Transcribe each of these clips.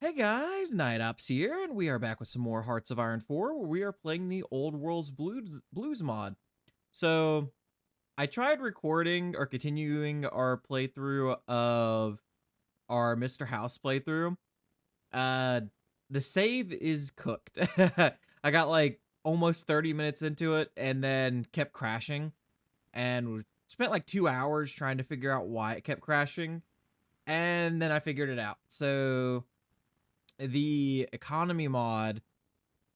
Hey guys, Night Ops here, and we are back with some more Hearts of Iron 4, where we are playing the Old World's Blues mod. So, I tried recording or continuing our playthrough of our Mr. House playthrough. Uh, the save is cooked. I got like almost 30 minutes into it, and then kept crashing, and we spent like 2 hours trying to figure out why it kept crashing, and then I figured it out. So the economy mod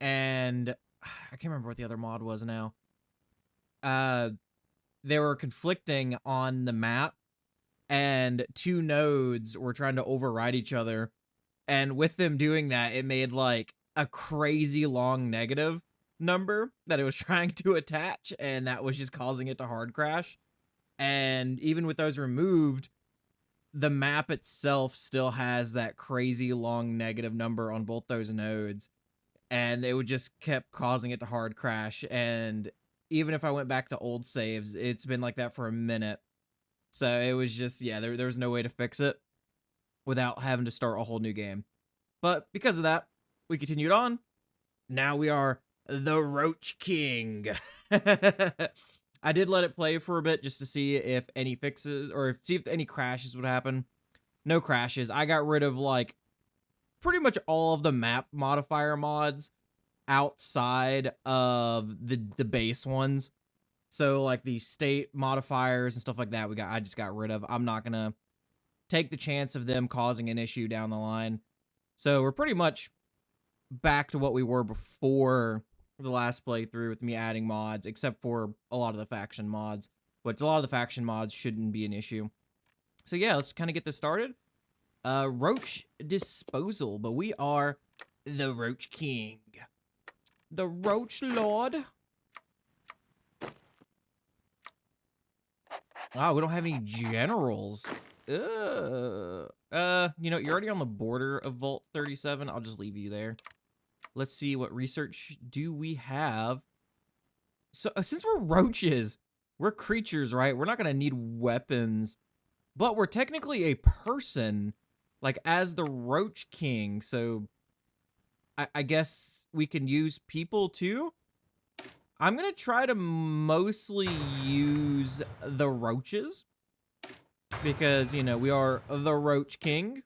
and I can't remember what the other mod was now. Uh they were conflicting on the map and two nodes were trying to override each other. And with them doing that, it made like a crazy long negative number that it was trying to attach, and that was just causing it to hard crash. And even with those removed, the map itself still has that crazy long negative number on both those nodes, and it would just kept causing it to hard crash. And even if I went back to old saves, it's been like that for a minute. So it was just, yeah, there was no way to fix it without having to start a whole new game. But because of that, we continued on. Now we are the Roach King. I did let it play for a bit just to see if any fixes or see if any crashes would happen. No crashes. I got rid of like pretty much all of the map modifier mods outside of the base ones. So like the state modifiers and stuff like that, I just got rid of. I'm not gonna take the chance of them causing an issue down the line. So we're pretty much back to what we were before the last playthrough with me adding mods, except for a lot of the faction mods. But a lot of the faction mods shouldn't be an issue. So yeah, let's kind of get this started. Roach disposal, but we are the Roach King. The Roach Lord. Ah, we don't have any generals. You know, you're already on the border of Vault 37. I'll just leave you there. Let's see, what research do we have? So, since we're roaches, we're creatures, right? We're not gonna need weapons, but we're technically a person, like, as the Roach King, so I guess we can use people, too? I'm gonna try to mostly use the roaches, because, you know, we are the Roach King.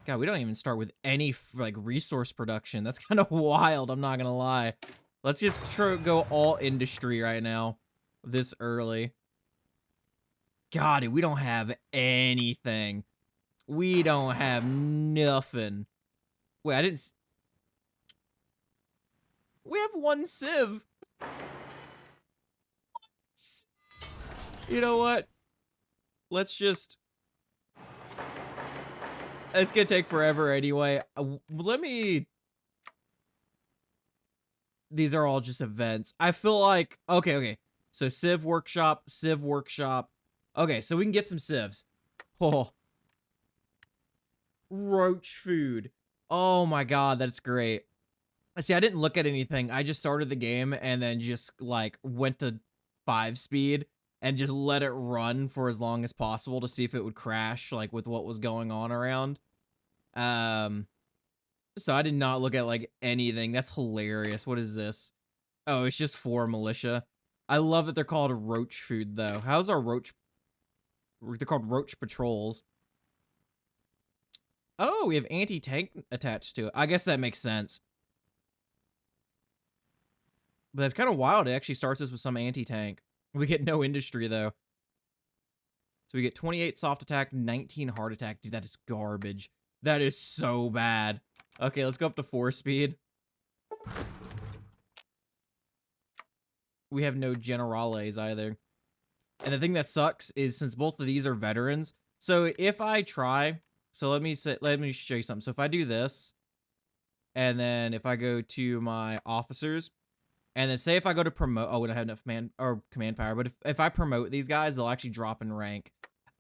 God, we don't even start with any, like, resource production. That's kind of wild, I'm not gonna lie. Let's just go all industry right now, this early. God, dude, we don't have anything. We don't have nothing. Wait, I didn't... We have one sieve. You know what? Let's just... It's gonna take forever anyway. Let me... These are all just events. I feel like... Okay. So, Civ Workshop, Civ Workshop. Okay, so we can get some Civs. Oh. Roach food. Oh my god, that's great. See, I didn't look at anything. I just started the game and then just, like, went to 5 speed and just let it run for as long as possible to see if it would crash, like, with what was going on around. So I did not look at, like, anything. That's hilarious. What is this? Oh, it's just for militia. I love that they're called roach food, though. How's our roach... They're called roach patrols. Oh, we have anti-tank attached to it. I guess that makes sense. But it's kind of wild. It actually starts us with some anti-tank. We get no industry, though. So we get 28 soft attack, 19 hard attack. Dude, that is garbage. That is so bad. Okay, let's go up to 4 speed. We have no generales either. And the thing that sucks is since both of these are veterans, so if I try... So let me show you something. So if I do this, and then if I go to my officers... And then say if I go to promote, oh, we don't have enough command power, but if I promote these guys, they'll actually drop in rank.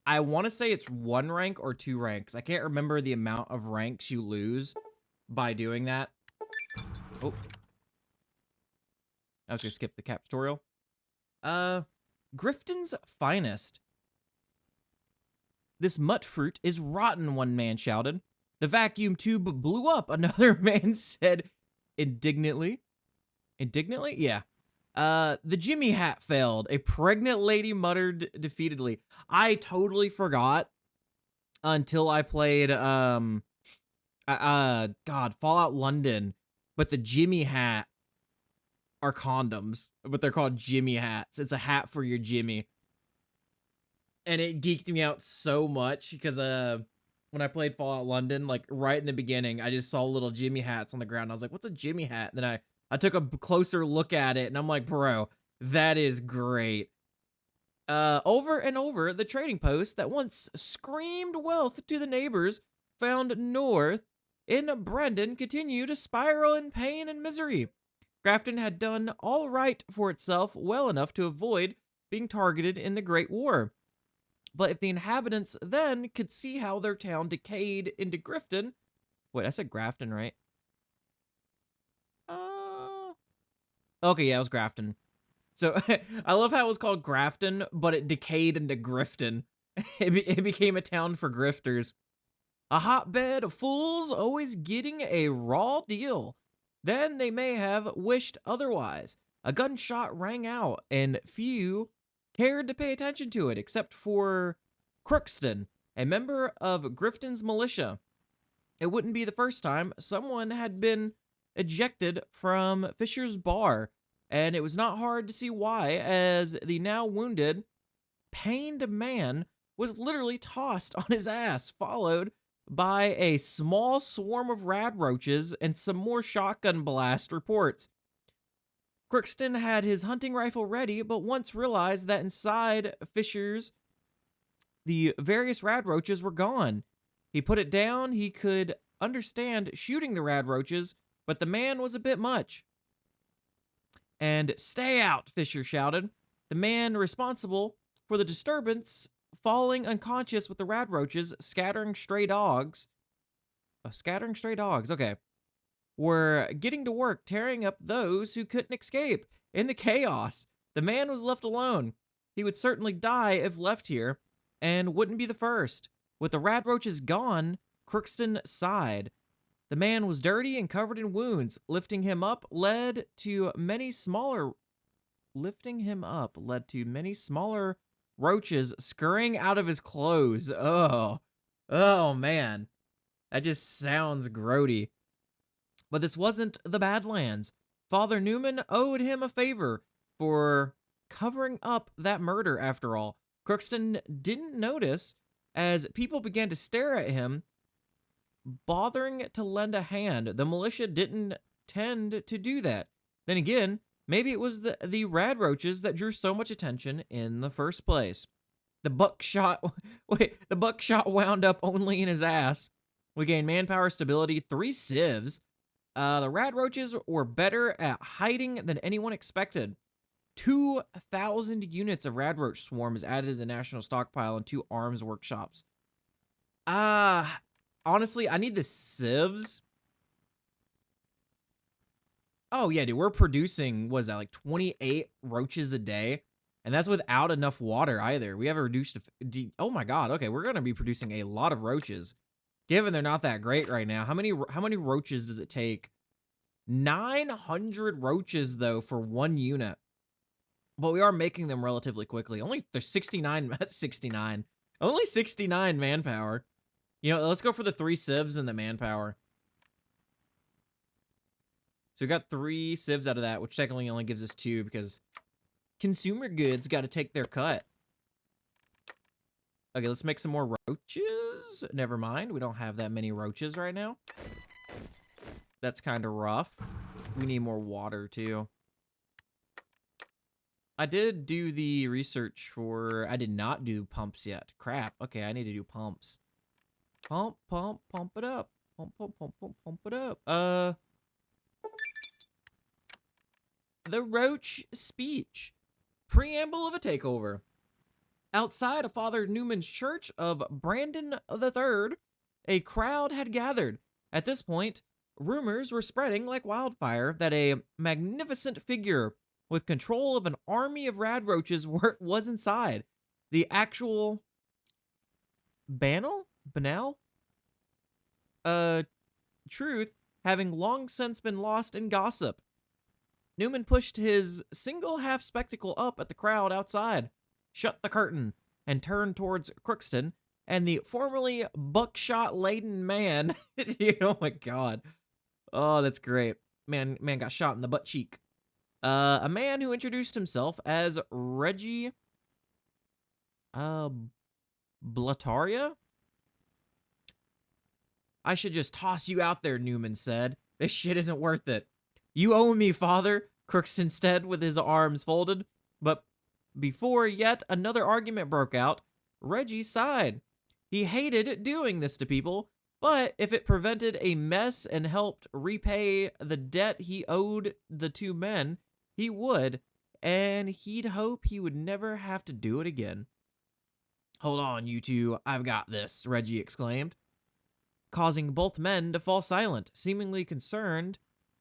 I want to say it's 1 rank or 2 ranks. I can't remember the amount of ranks you lose by doing that. Oh. I was going to skip the cap tutorial. Grifton's Finest. This mutt fruit is rotten, one man shouted. The vacuum tube blew up, another man said indignantly. Indignantly? Yeah. The Jimmy hat failed, a pregnant lady muttered defeatedly. I totally forgot until I played, God, Fallout London, but the Jimmy hat are condoms, but they're called Jimmy hats. It's a hat for your Jimmy. And it geeked me out so much because, when I played Fallout London, like right in the beginning, I just saw little Jimmy hats on the ground. I was like, what's a Jimmy hat? And then I took a closer look at it and I'm like, bro, that is great. Over and over, the trading post that once screamed wealth to the neighbors found north in Brandon continued to spiral in pain and misery. Grafton had done all right for itself well enough to avoid being targeted in the Great War. But if the inhabitants then could see how their town decayed into Grifton... Wait, I said Grafton, right? Okay, yeah, it was Grafton. So, I love how it was called Grafton, but it decayed into Grifton. It became a town for grifters. A hotbed of fools always getting a raw deal. Then they may have wished otherwise. A gunshot rang out, and few cared to pay attention to it, except for Crookston, a member of Grifton's militia. It wouldn't be the first time someone had been ejected from Fisher's bar, and it was not hard to see why, as the now wounded, pained man was literally tossed on his ass, followed by a small swarm of rad roaches and some more shotgun blast reports. Crookston had his hunting rifle ready, but once realized that inside Fisher's, the various rad roaches were gone. He put it down. He could understand shooting the rad roaches, but the man was a bit much. And stay out, Fisher shouted. The man responsible for the disturbance falling unconscious with the rad roaches scattering stray dogs. Scattering stray dogs, okay. Were getting to work tearing up those who couldn't escape. In the chaos, the man was left alone. He would certainly die if left here, and wouldn't be the first. With the rad roaches gone, Crookston sighed. The man was dirty and covered in wounds. Lifting him up led to many smaller roaches scurrying out of his clothes. Oh man. That just sounds grody. But this wasn't the Badlands. Father Newman owed him a favor for covering up that murder after all. Crookston didn't notice as people began to stare at him, bothering to lend a hand. The militia didn't tend to do that. Then again, maybe it was the rad roaches that drew so much attention in the first place. The buckshot wound up only in his ass. We gained manpower, stability, 3 civs. The rad roaches were better at hiding than anyone expected. 2,000 units of rad roach swarms added to the national stockpile and 2 arms workshops. Honestly, I need the civs. Oh yeah, dude, we're producing, what is that, like 28 roaches a day? And that's without enough water either. We have a reduced, oh my god, okay, we're gonna be producing a lot of roaches. Given they're not that great right now, how many roaches does it take? 900 roaches though for 1 unit. But we are making them relatively quickly. There's 69, that's 69. Only 69 manpower. You know, let's go for the 3 civs and the manpower. So we got 3 civs out of that, which technically only gives us 2 because consumer goods got to take their cut. Okay, let's make some more roaches. Never mind, we don't have that many roaches right now. That's kind of rough. We need more water too. I did do the research for... I did not do pumps yet. Crap. Okay, I need to do pumps. Pump it up. Pump it up. The Roach speech. Preamble of a takeover. Outside of Father Newman's church of Brandon III, a crowd had gathered. At this point, rumors were spreading like wildfire that a magnificent figure with control of an army of rad roaches was inside. The actual banal, uh, truth having long since been lost in gossip. Newman pushed his single half spectacle up at the crowd outside, shut the curtain, and turned towards Crookston and the formerly buckshot-laden man. Oh my god. Oh, that's great. Man got shot in the butt cheek. A man who introduced himself as Reggie, Blataria? I should just toss you out there, Newman said. This shit isn't worth it. You owe me, father, Crookston said with his arms folded. But before yet another argument broke out, Reggie sighed. He hated doing this to people, but if it prevented a mess and helped repay the debt he owed the two men, he would, and he'd hope he would never have to do it again. Hold on, you two, I've got this, Reggie exclaimed, causing both men to fall silent, seemingly concerned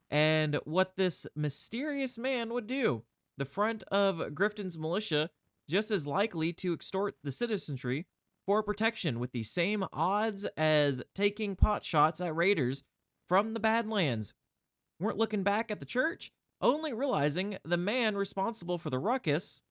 and what this mysterious man would do. The front of Grifton's militia just as likely to extort the citizenry for protection with the same odds as taking pot shots at raiders from the Badlands. Weren't looking back at the church, only realizing the man responsible for the ruckus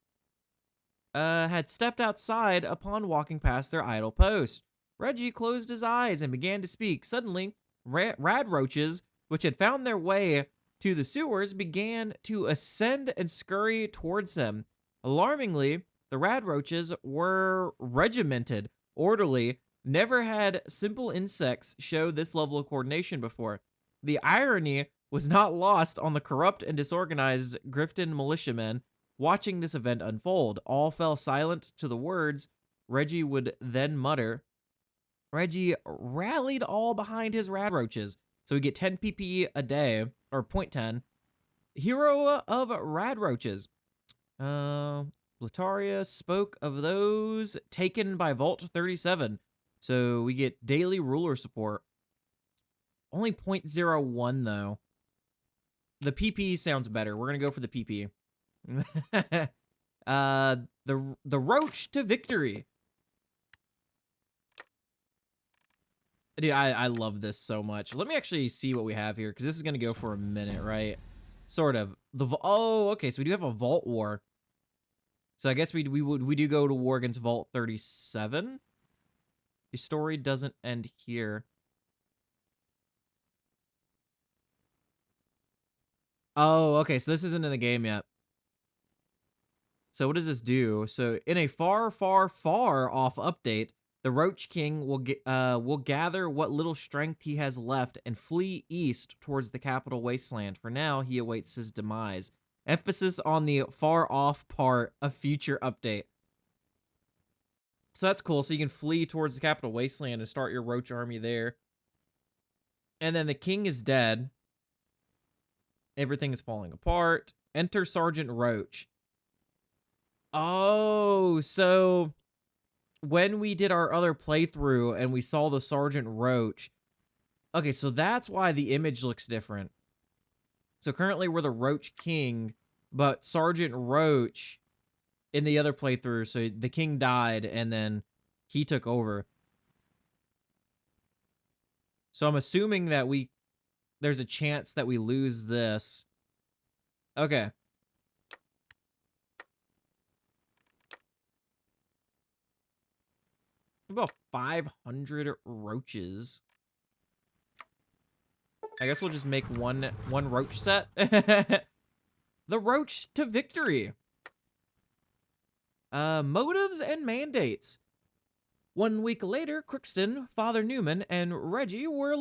had stepped outside upon walking past their idle post. Reggie closed his eyes and began to speak. Suddenly, rad roaches, which had found their way to the sewers, began to ascend and scurry towards him. Alarmingly, the rad roaches were regimented, orderly. Never had simple insects show this level of coordination before. The irony was not lost on the corrupt and disorganized Grifton militiamen watching this event unfold. All fell silent to the words Reggie would then mutter. Reggie rallied all behind his rad roaches, so we get 10 PP a day, or 0.10. Hero of rad roaches. Lataria spoke of those taken by Vault 37, so we get daily ruler support. Only 0.01 though. The PP sounds better. We're gonna go for the PP. The Roach to victory. Dude, I love this so much. Let me actually see what we have here, because this is going to go for a minute, right? Sort of. Oh, okay, so we do have a Vault War. So I guess we do go to war against Vault 37. The story doesn't end here. Oh, okay, so this isn't in the game yet. So what does this do? So in a far, far, far off update, the Roach King will gather what little strength he has left and flee east towards the capital Wasteland. For now, he awaits his demise. Emphasis on the far off part of future update. So that's cool. So you can flee towards the capital Wasteland and start your Roach army there. And then the king is dead. Everything is falling apart. Enter Sergeant Roach. Oh, so when we did our other playthrough and we saw the Sergeant Roach, okay, so that's why the image looks different. So currently we're the Roach King, but Sergeant Roach in the other playthrough, so the king died and then he took over. So I'm assuming that there's a chance that we lose this. Okay. About 500 roaches. I guess we'll just make one roach set. The Roach to victory. Motives and mandates. 1 week later, Crookston, Father Newman, and Reggie were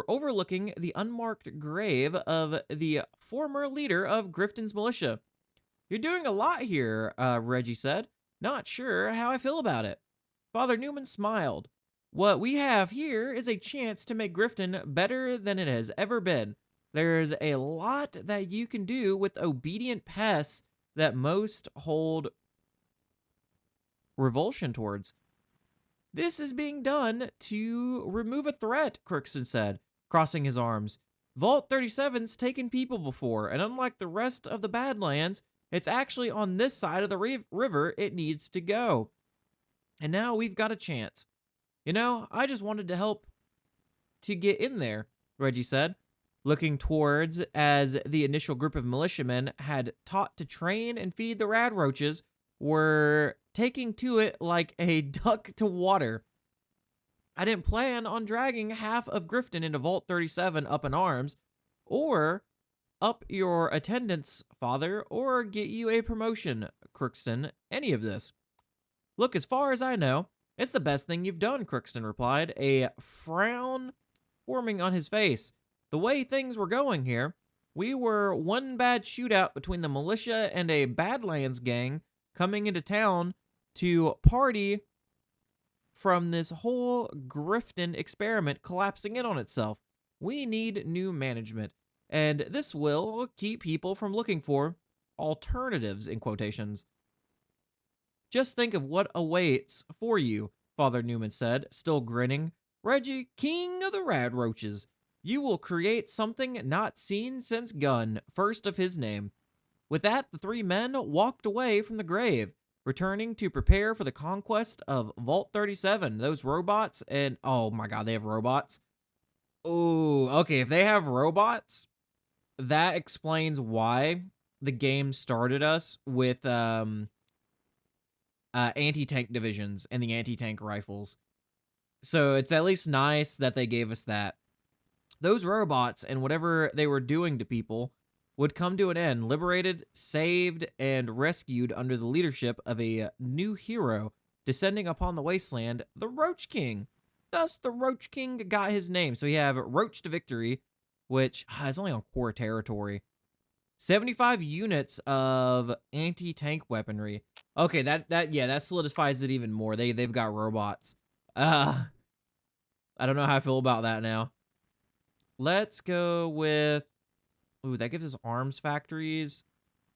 overlooking the unmarked grave of the former leader of Grifton's militia. You're doing a lot here, Reggie said. Not sure how I feel about it. Father Newman smiled. What we have here is a chance to make Grifton better than it has ever been. There's a lot that you can do with obedient pests that most hold revulsion towards. This is being done to remove a threat, Crookston said, crossing his arms. Vault 37's taken people before, and unlike the rest of the Badlands, it's actually on this side of the river it needs to go. And now we've got a chance. You know, I just wanted to help to get in there, Reggie said, looking towards as the initial group of militiamen had taught to train and feed the rad roaches were taking to it like a duck to water. I didn't plan on dragging half of Grifton into Vault 37 up in arms, or up your attendance, father, or get you a promotion, Crookston, any of this. Look, as far as I know, it's the best thing you've done, Crookston replied, a frown forming on his face. The way things were going here, we were one bad shootout between the militia and a Badlands gang coming into town to party from this whole Grifton experiment collapsing in on itself. We need new management, and this will keep people from looking for alternatives, in quotations. Just think of what awaits for you, Father Newman said, still grinning. Reggie, king of the rad roaches, you will create something not seen since Gunn, first of his name. With that, the three men walked away from the grave, returning to prepare for the conquest of Vault 37. Those robots and... oh my god, they have robots. Ooh, okay, if they have robots, that explains why the game started us with anti-tank divisions and the anti-tank rifles. So it's at least nice that they gave us that. Those robots and whatever they were doing to people would come to an end, liberated, saved, and rescued under the leadership of a new hero descending upon the Wasteland, the Roach King. Thus, the Roach King got his name. So we have Roach to Victory, which is only on core territory. 75 units of anti-tank weaponry. Okay, that solidifies it even more. They've got robots. I don't know how I feel about that now. Let's go with... ooh, that gives us arms factories.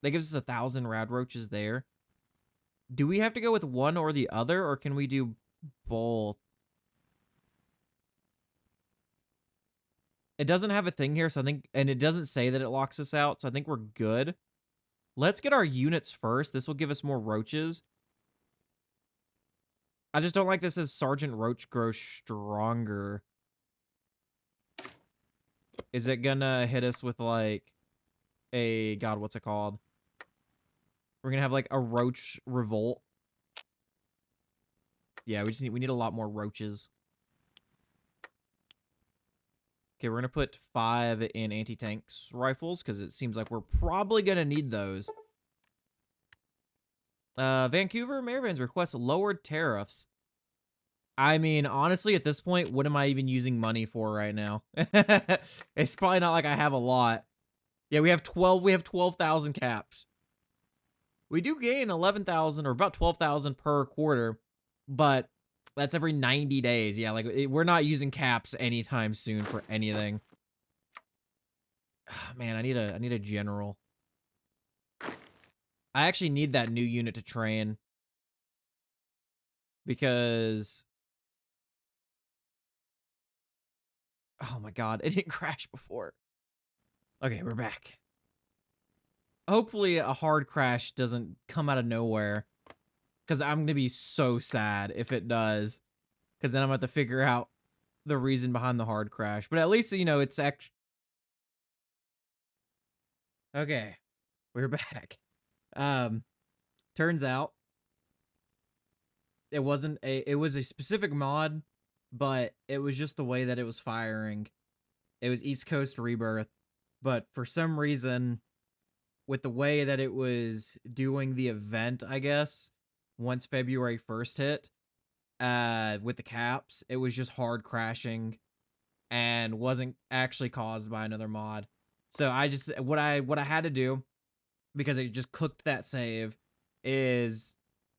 That gives us 1,000 rad roaches there. Do we have to go with one or the other, or can we do both? It doesn't have a thing here, so I think... and it doesn't say that it locks us out, so I think we're good. Let's get our units first. This will give us more roaches. I just don't like this as Sergeant Roach grows stronger. Is it gonna hit us with, like, a... god, what's it called? We're gonna have, like, a Roach revolt. Yeah, we need a lot more roaches. Okay, we're gonna put 5 in anti-tanks rifles, because it seems like we're probably gonna need those. Vancouver Mayorvans requests lowered tariffs. I mean, honestly, at this point, what am I even using money for right now? It's probably not like I have a lot. Yeah, we have 12,000 caps. We do gain 11,000 or about 12,000 per quarter, but that's every 90 days. Yeah, like we're not using caps anytime soon for anything. Man, I need a general. I actually need that new unit to train because... oh my god, it didn't crash before. Okay, we're back. Hopefully a hard crash doesn't come out of nowhere, because I'm going to be so sad if it does, because then I'm going to have to figure out the reason behind the hard crash. But at least, you know, it's actually... okay, we're back. Turns out it was a specific mod, but it was just the way that it was firing. It was East Coast Rebirth, but for some reason, with the way that it was doing the event, I guess, once February 1st hit, with the caps, it was just hard crashing and wasn't actually caused by another mod. So I just, what I had to do, because it just cooked that save, is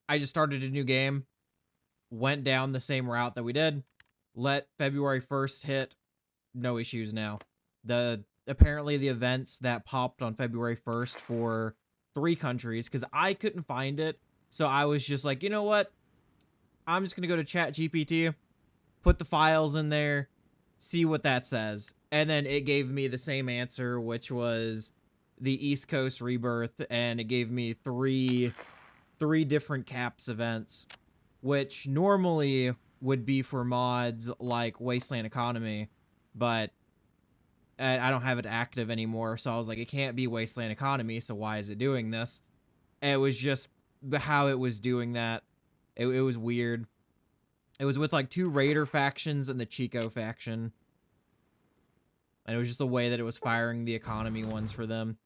I just started a new game, went down the same route that we did, let February 1st hit, no issues now. Apparently the events that popped on February 1st for 3 countries, because I couldn't find it, so I was just like, you know what? I'm just going to go to ChatGPT, put the files in there, see what that says. And then it gave me the same answer, which was the East Coast Rebirth, and it gave me three different caps events. which normally would be for mods like Wasteland Economy, but I don't have it active anymore, so I was like, it can't be Wasteland Economy, so why is it doing this? And it was just how it was doing that. It was weird. It was with like 2 Raider factions and the Chico faction. And it was just the way that it was firing the economy ones for them.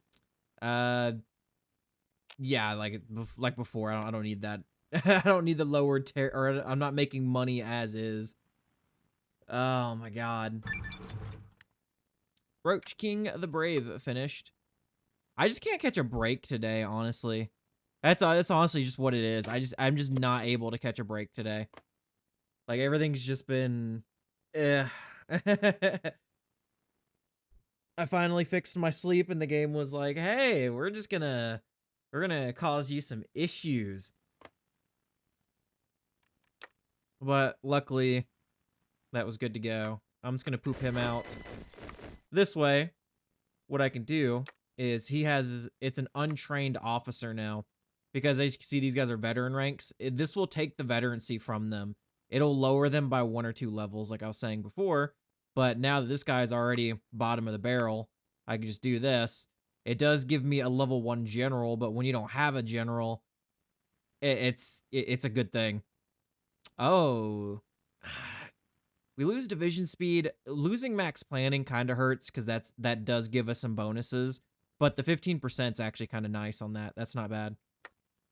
Yeah, like before, I don't need that. I don't need the lowered or I'm not making money as is. Oh my god. Roach King the Brave finished. I just can't catch a break today, honestly. That's honestly just what it is. I'm just not able to catch a break today. Like everything's just been I finally fixed my sleep and the game was like, "Hey, we're gonna cause you some issues." But luckily that was good to go. I'm just gonna poop him out. This way, what I can do is it's an untrained officer now. Because as you can see, these guys are veteran ranks. This will take the veterancy from them. It'll lower them by 1 or 2 levels, like I was saying before. But now that this guy's already bottom of the barrel, I can just do this. It does give me a level 1 general, but when you don't have a general, it's a good thing. Oh. We lose division speed. Losing max planning kind of hurts because that does give us some bonuses. But the 15% is actually kind of nice on that. That's not bad.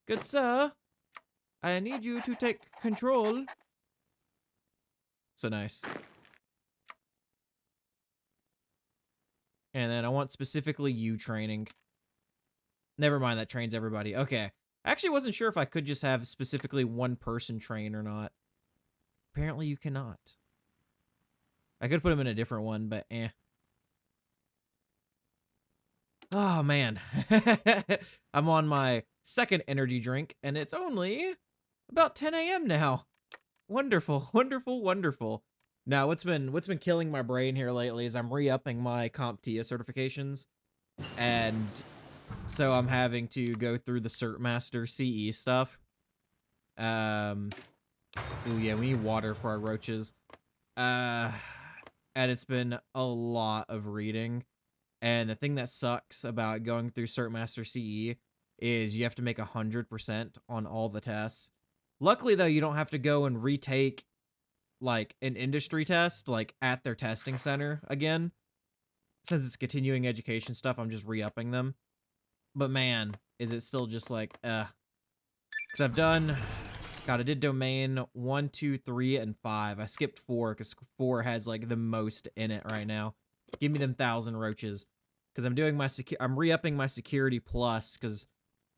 Good sir, I need you to take control. So nice. And then I want specifically you training. Never mind, that trains everybody. Okay. I actually wasn't sure if I could just have specifically one person train or not. Apparently you cannot. I could put him in a different one, but eh. Oh, man. I'm on my 2nd energy drink, and it's only about 10 a.m. now. Wonderful, wonderful, wonderful. Now, what's been killing my brain here lately is I'm re-upping my CompTIA certifications, and so I'm having to go through the Cert Master CE stuff. Oh yeah, we need water for our roaches. And it's been a lot of reading. And the thing that sucks about going through Cert Master CE is you have to make 100% on all the tests. Luckily, though, you don't have to go and retake, like, an industry test, like, at their testing center again. Since it's continuing education stuff, I'm just re-upping them. But man, is it still just like, Because I've done... God, I did domain 1, 2, 3, and 5. I skipped 4, because 4 has, like, the most in it right now. Give me them 1,000 roaches. Because I'm doing I'm re-upping my security plus, because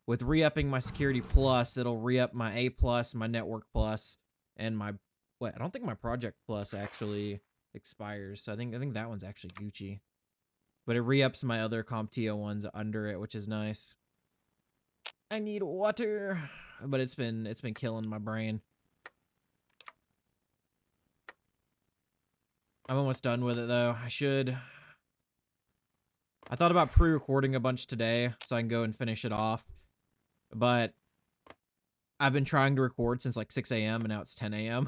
with re-upping my security plus, it'll re-up my A plus, my network plus, and my... Wait, I don't think my project plus actually expires, so I think that one's actually Gucci. But it re-ups my other CompTIA ones under it, which is nice. I need water, but it's been killing my brain. I'm almost done with it though. I thought about pre-recording a bunch today so I can go and finish it off, but I've been trying to record since like 6 a.m. and now it's 10 a.m.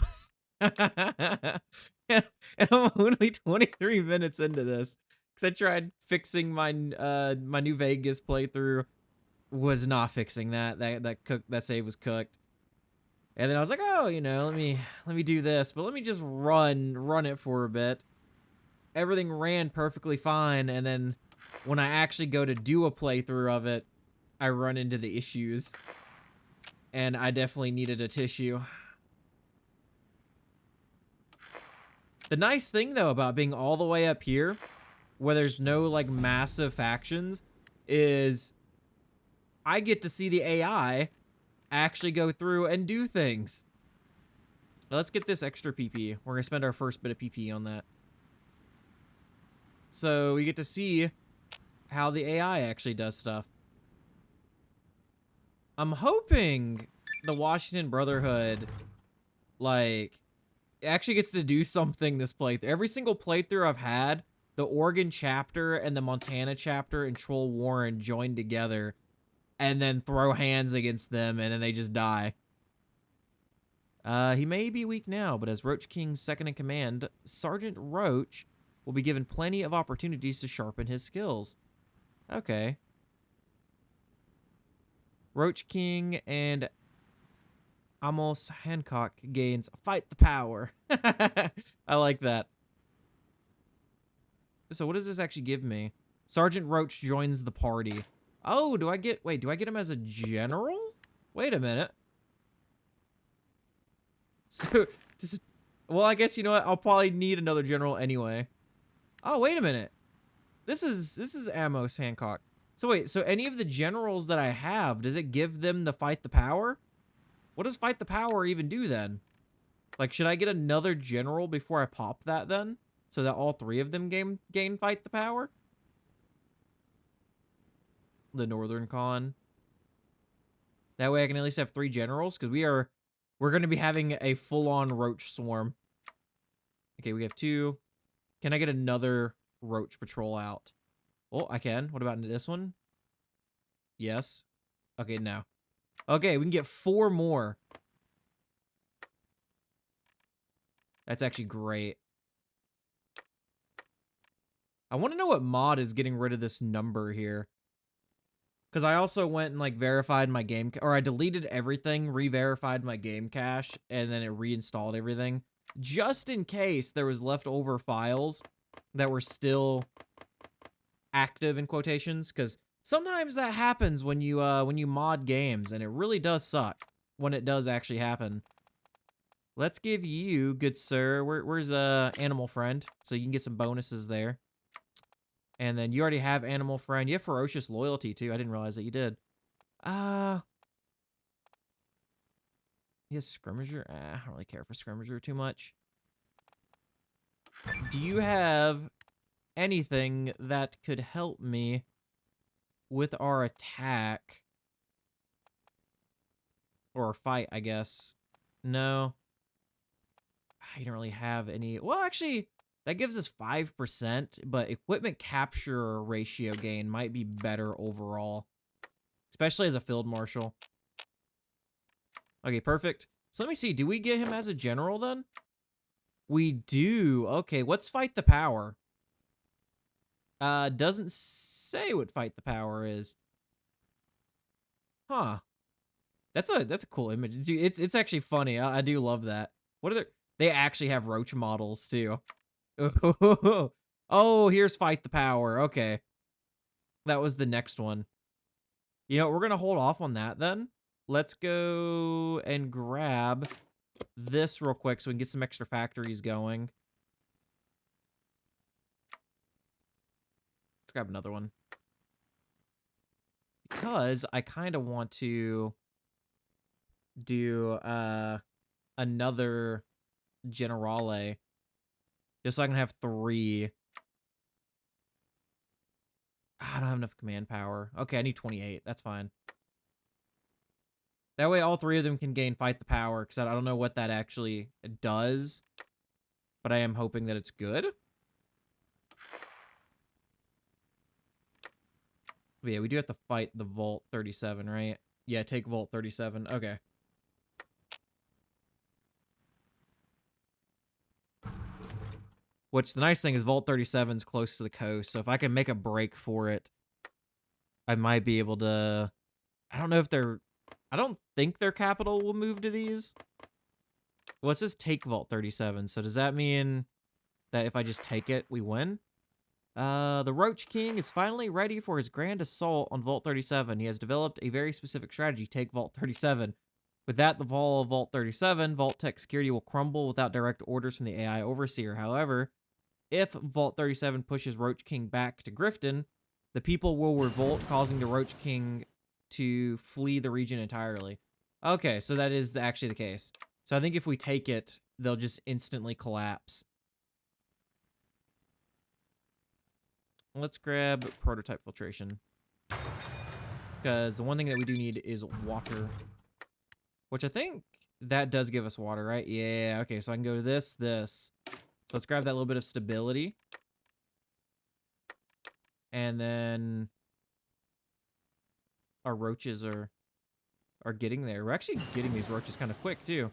And I'm only 23 minutes into this because I tried fixing my my New Vegas playthrough. Was not fixing that. That save was cooked. And then I was like, oh, you know, let me do this, but let me just run it for a bit. Everything ran perfectly fine, and then when I actually go to do a playthrough of it, I run into the issues. And I definitely needed a tissue. The nice thing though about being all the way up here, where there's no like massive factions, is I get to see the AI actually go through and do things. Now let's get this extra PP. We're going to spend our first bit of PP on that. So we get to see how the AI actually does stuff. I'm hoping the Washington Brotherhood, like, actually gets to do something this playthrough. Every single playthrough I've had, the Oregon chapter and the Montana chapter and Troll Warren join together and then throw hands against them, and then they just die. He may be weak now, but as Roach King's second in command, Sergeant Roach will be given plenty of opportunities to sharpen his skills. Okay. Roach King and Amos Hancock gains fight the power. I like that. So what does this actually give me? Sergeant Roach joins the party. Oh, do I get him as a general? Wait a minute. So, well, I guess, you know what? I'll probably need another general anyway. Oh, wait a minute. This is Amos Hancock. So wait, so any of the generals that I have, does it give them the fight the power? What does fight the power even do then? Like, should I get another general before I pop that then? So that all three of them gain fight the power? The Northern Con. That way I can at least have 3 generals, because we're going to be having a full-on Roach swarm. Okay, we have 2. Can I get another Roach patrol out? Oh, I can. What about this one? Yes. Okay, no. Okay, we can get 4 more. That's actually great. I want to know what mod is getting rid of this number here. Because I also went and, like, verified my game... Or I deleted everything, re-verified my game cache, and then it reinstalled everything. Just in case there was leftover files that were still active, in quotations. Because sometimes that happens when you mod games, and it really does suck when it does actually happen. Let's give you, good sir... Where's Animal Friend? So you can get some bonuses there. And then you already have Animal Friend. You have Ferocious Loyalty, too. I didn't realize that you did. You have Skirmisher? I don't really care for Skirmisher too much. Do you have anything that could help me with our attack? Or our fight, I guess. No. I don't really have any... Well, actually... That gives us 5%, but equipment capture ratio gain might be better overall. Especially as a field marshal. Okay, perfect. So let me see. Do we get him as a general then? We do. Okay, what's fight the power? Doesn't say what fight the power is. Huh. That's a cool image. It's actually funny. I do love that. What are they actually have Roach models too. Oh, here's fight the power. Okay. That was the next one. You know, we're going to hold off on that then. Let's go and grab this real quick so we can get some extra factories going. Let's grab another one. Because I kind of want to do another Generale. Just so I can have 3. I don't have enough command power. Okay, I need 28. That's fine. That way all 3 of them can gain fight the power, because I don't know what that actually does. But I am hoping that it's good. But yeah, we do have to fight the Vault 37, right? Yeah, take Vault 37. Okay. Which, the nice thing is Vault 37 is close to the coast, so if I can make a break for it, I might be able to... I don't know if they're... I don't think their capital will move to these. Well, it says take Vault 37, so does that mean that if I just take it, we win? The Roach King is finally ready for his grand assault on Vault 37. He has developed a very specific strategy, take Vault 37. With that, the fall of Vault 37, Vault Tech security will crumble without direct orders from the AI Overseer. However, if Vault 37 pushes Roach King back to Grifton, the people will revolt, causing the Roach King to flee the region entirely. Okay, so that is actually the case. So I think if we take it, they'll just instantly collapse. Let's grab prototype filtration. Because the one thing that we do need is water. Which I think that does give us water, right? Yeah, okay, so I can go to this. So let's grab that little bit of stability. And then our roaches are getting there. We're actually getting these roaches kind of quick, too.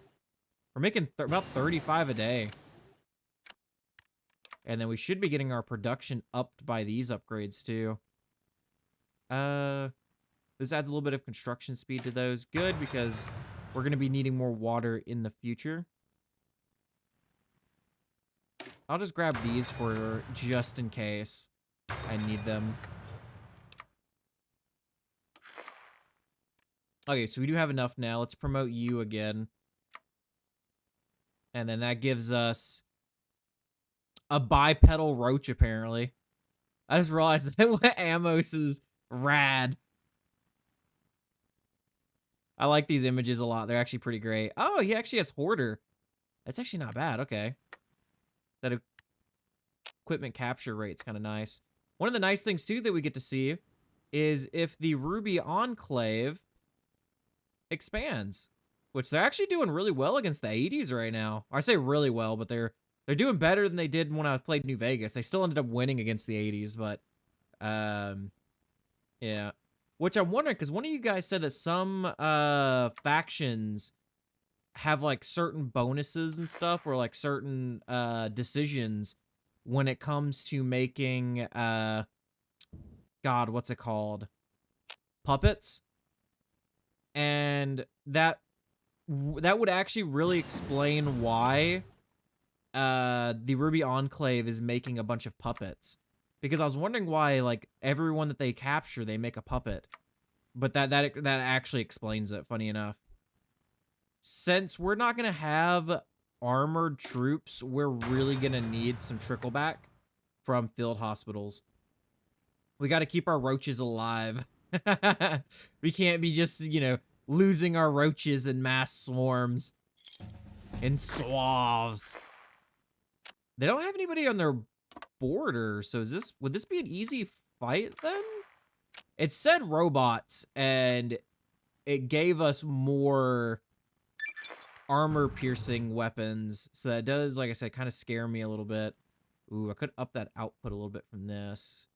We're making about 35 a day. And then we should be getting our production upped by these upgrades too. This adds a little bit of construction speed to those. Good, because we're going to be needing more water in the future. I'll just grab these for just in case I need them. Okay, so we do have enough now. Let's promote you again. And then that gives us a bipedal roach, apparently. I just realized that Amos is rad. I like these images a lot. They're actually pretty great. Oh, he actually has Hoarder. That's actually not bad. Okay. That equipment capture rate's kind of nice. One of the nice things, too, that we get to see is if the Ruby Enclave expands, which they're actually doing really well against the 80s right now. Or I say really well, but they're doing better than they did when I played New Vegas. They still ended up winning against the 80s, but yeah. Which I'm wondering, because one of you guys said that some factions have like certain bonuses and stuff, or like certain decisions when it comes to making God, what's it called? Puppets. And that would actually really explain why the Ruby Enclave is making a bunch of puppets. Because I was wondering why, like, everyone that they capture, they make a puppet. But that actually explains it, funny enough. Since we're not going to have armored troops, we're really going to need some trickleback from field hospitals. We got to keep our roaches alive. We can't be just, you know, losing our roaches in mass swarms. In swaths. They don't have anybody on their border, so would this be an easy fight then? It said robots, and it gave us more armor-piercing weapons, so that does, like I said, kind of scare me a little bit. Ooh, I could up that output a little bit from this.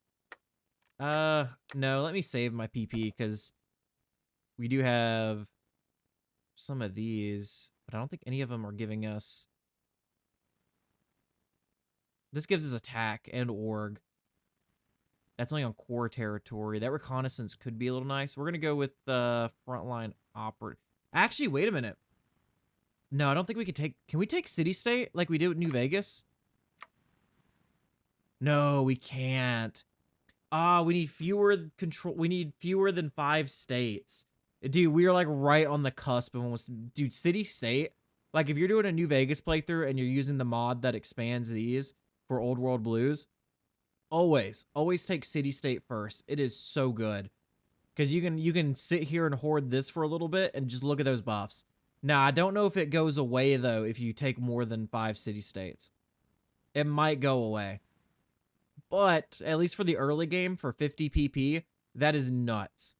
No, let me save my PP, because we do have some of these, but I don't think any of them are giving us... This gives us attack and org. That's only on core territory. That reconnaissance could be a little nice. We're going to go with the frontline operative. Actually, wait a minute. No, I don't think we could take... Can we take city-state like we did with New Vegas? No, we can't. We need fewer control. We need fewer than 5 states. Dude, we are like right on the cusp of almost... Dude, city-state. Like if you're doing a New Vegas playthrough and you're using the mod that expands these for Old World Blues, always take city-state first. It is so good. Because you can sit here and hoard this for a little bit and just look at those buffs. Now, I don't know if it goes away, though, if you take more than 5 city-states. It might go away. But, at least for the early game, for 50 PP, that is nuts.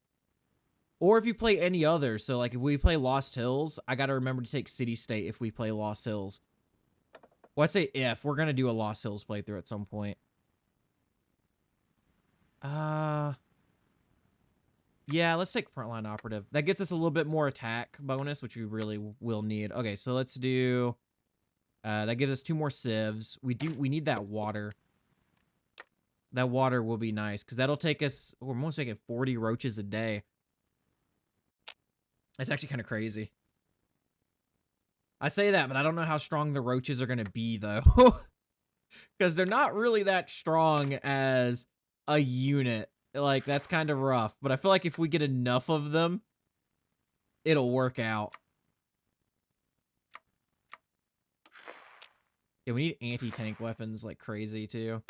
Or if you play any other, so like if we play Lost Hills, I gotta remember to take city-state if we play Lost Hills. Well, I say if. We're gonna do a Lost Hills playthrough at some point. Yeah, let's take frontline operative. That gets us a little bit more attack bonus, which we really will need. Okay, so let's do... that gives us 2 more civs. We need that water. That water will be nice, because that'll take us... We're almost making 40 roaches a day. That's actually kind of crazy. I say that, but I don't know how strong the roaches are going to be, though. Because they're not really that strong as a unit. Like, that's kind of rough. But I feel like if we get enough of them, it'll work out. Yeah, we need anti-tank weapons like crazy, too.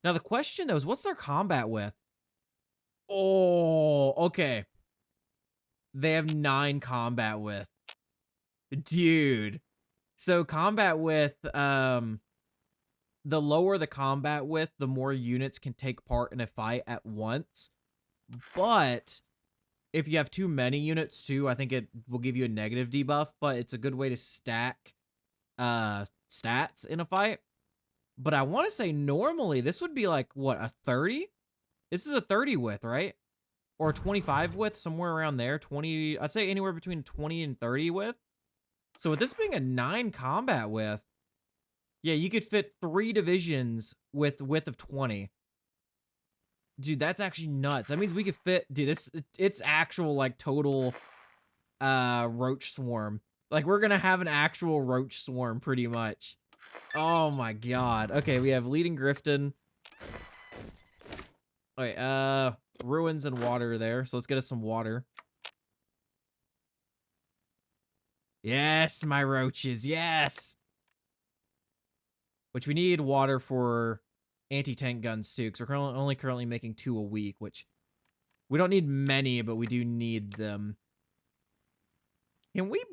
Now, the question, though, is what's their combat with? Oh, okay. They have 9 combat with. Dude. So combat with, the lower the combat with, the more units can take part in a fight at once. But if you have too many units too, I think it will give you a negative debuff, but it's a good way to stack stats in a fight. But I want to say normally this would be like, what, a 30? This is a 30 width, right? Or 25 width, somewhere around there. 20, I'd say anywhere between 20 and 30 width. So with this being a 9 combat width, yeah, you could fit 3 divisions with width of 20. Dude, that's actually nuts. That means we could fit, dude, it's actual like total roach swarm. Like we're gonna have an actual roach swarm pretty much. Oh my god. Okay, we have leading Grifton. Okay, ruins and water there. So let's get us some water. Yes, my roaches, yes. Which we need water for anti-tank guns too, because we're only currently making 2 a week, which we don't need many, but we do need them. Can we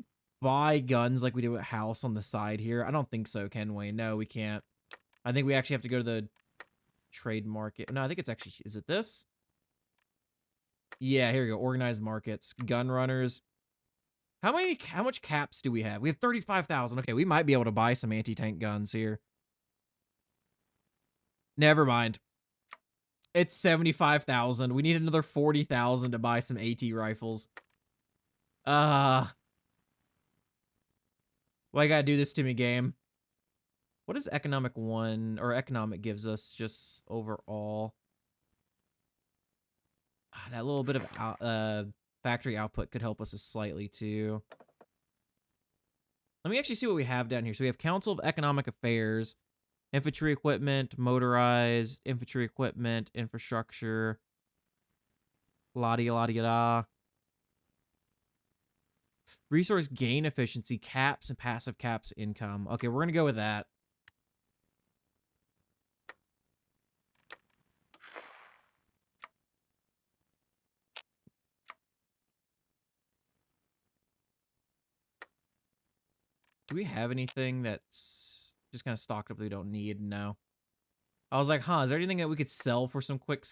buy guns like we do at House on the side here? I don't think so, can we? No, we can't. I think we actually have to go to the trade market. No, I think it's actually, is it this? Yeah, here we go. Organized markets, gun runners. How much caps do we have? We have 35,000. Okay, we might be able to buy some anti-tank guns here. Never mind. It's 75,000. We need another 40,000 to buy some AT rifles. Why you gotta do this to me, game? What does economic 1 or economic gives us just overall? That little bit of factory output could help us slightly too. Let me actually see what we have down here. So we have Council of Economic Affairs, infantry equipment, motorized infantry equipment, infrastructure, la-di-la-di-da. Resource gain efficiency, caps, and passive caps income. Okay, we're gonna go with that. Do we have anything that's just kind of stocked up that we don't need? No. I was like, huh, is there anything that we could sell for some quick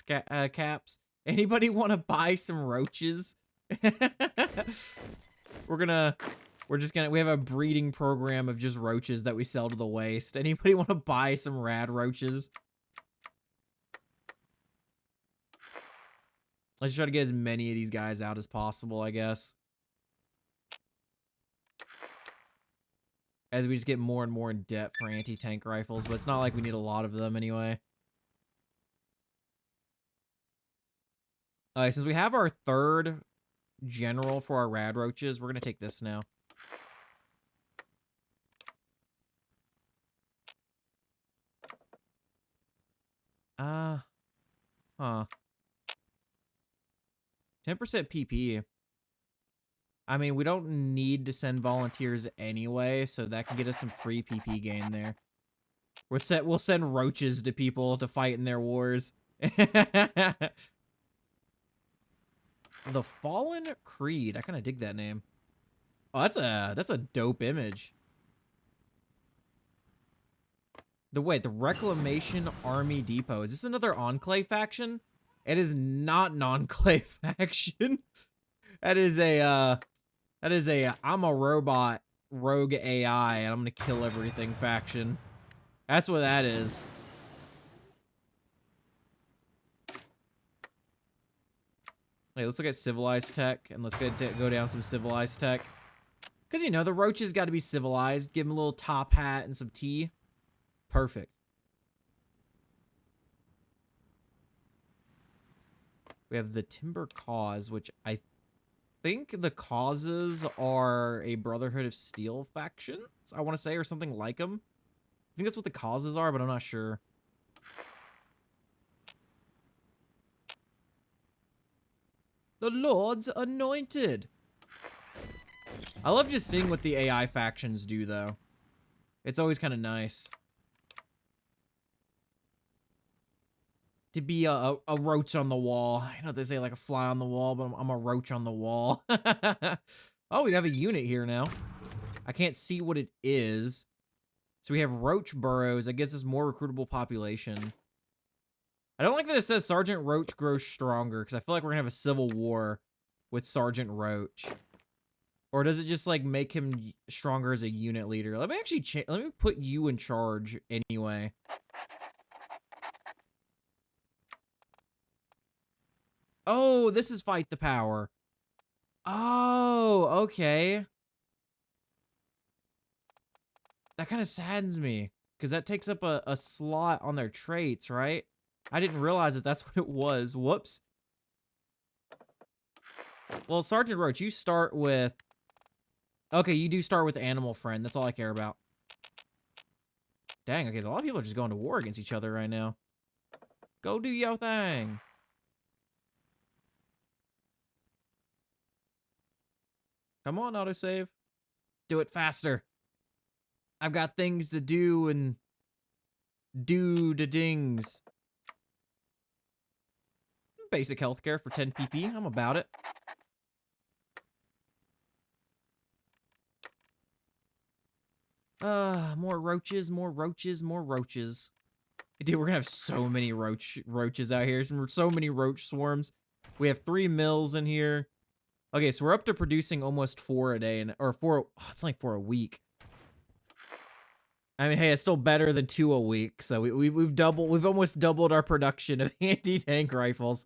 caps? Anybody want to buy some roaches? We have a breeding program of just roaches that we sell to the waste. Anybody want to buy some rad roaches? Let's try to get as many of these guys out as possible, I guess. As we just get more and more in debt for anti-tank rifles, but it's not like we need a lot of them anyway. Since we have our 3rd general for our rad roaches, we're gonna take this now. Huh. 10% PP. I mean, we don't need to send volunteers anyway, so that can get us some free PP gain there. We'll send roaches to people to fight in their wars. The Fallen Creed. I kind of dig that name. Oh, that's a dope image. The Reclamation Army Depot. Is this another Enclave faction? It is not an Enclave faction. That is a I'm a robot rogue AI and I'm gonna kill everything faction. That's what that is. Hey, let's look at civilized tech and let's go down some civilized tech. Because, you know, the roaches got to be civilized. Give them a little top hat and some tea. Perfect. We have the Timber Cause, which I think the causes are a Brotherhood of Steel factions, I want to say, or something like them. I think that's what the causes are, but I'm not sure. The Lord's Anointed. I love just seeing what the AI factions do, though. It's always kind of nice. To be a roach on the wall. I know they say like a fly on the wall, but I'm a roach on the wall. Oh, we have a unit here now. I can't see what it is. So we have roach burrows. That gives us more recruitable population. I don't like that it says Sergeant Roach grows stronger, because I feel like we're going to have a civil war with Sergeant Roach. Or does it just like make him stronger as a unit leader? Let me actually let me put you in charge anyway. Oh, this is Fight the Power. Oh, okay. That kind of saddens me, because that takes up a slot on their traits, right? I didn't realize that that's what it was. Whoops. Well, Sergeant Roach, you start with... Okay, you do start with Animal Friend. That's all I care about. Dang, okay, a lot of people are just going to war against each other right now. Go do your thing. Come on, autosave. Do it faster. I've got things to do and do the dings. Basic healthcare for 10 PP. I'm about it. More roaches, more roaches, more roaches. Dude, we're gonna have so many roaches out here. So many roach swarms. We have 3 mills in here. Okay, so we're up to producing almost 4 a day, or 4. Oh, it's like 4 a week. I mean, hey, it's still better than 2 a week. So we've almost doubled our production of anti-tank rifles.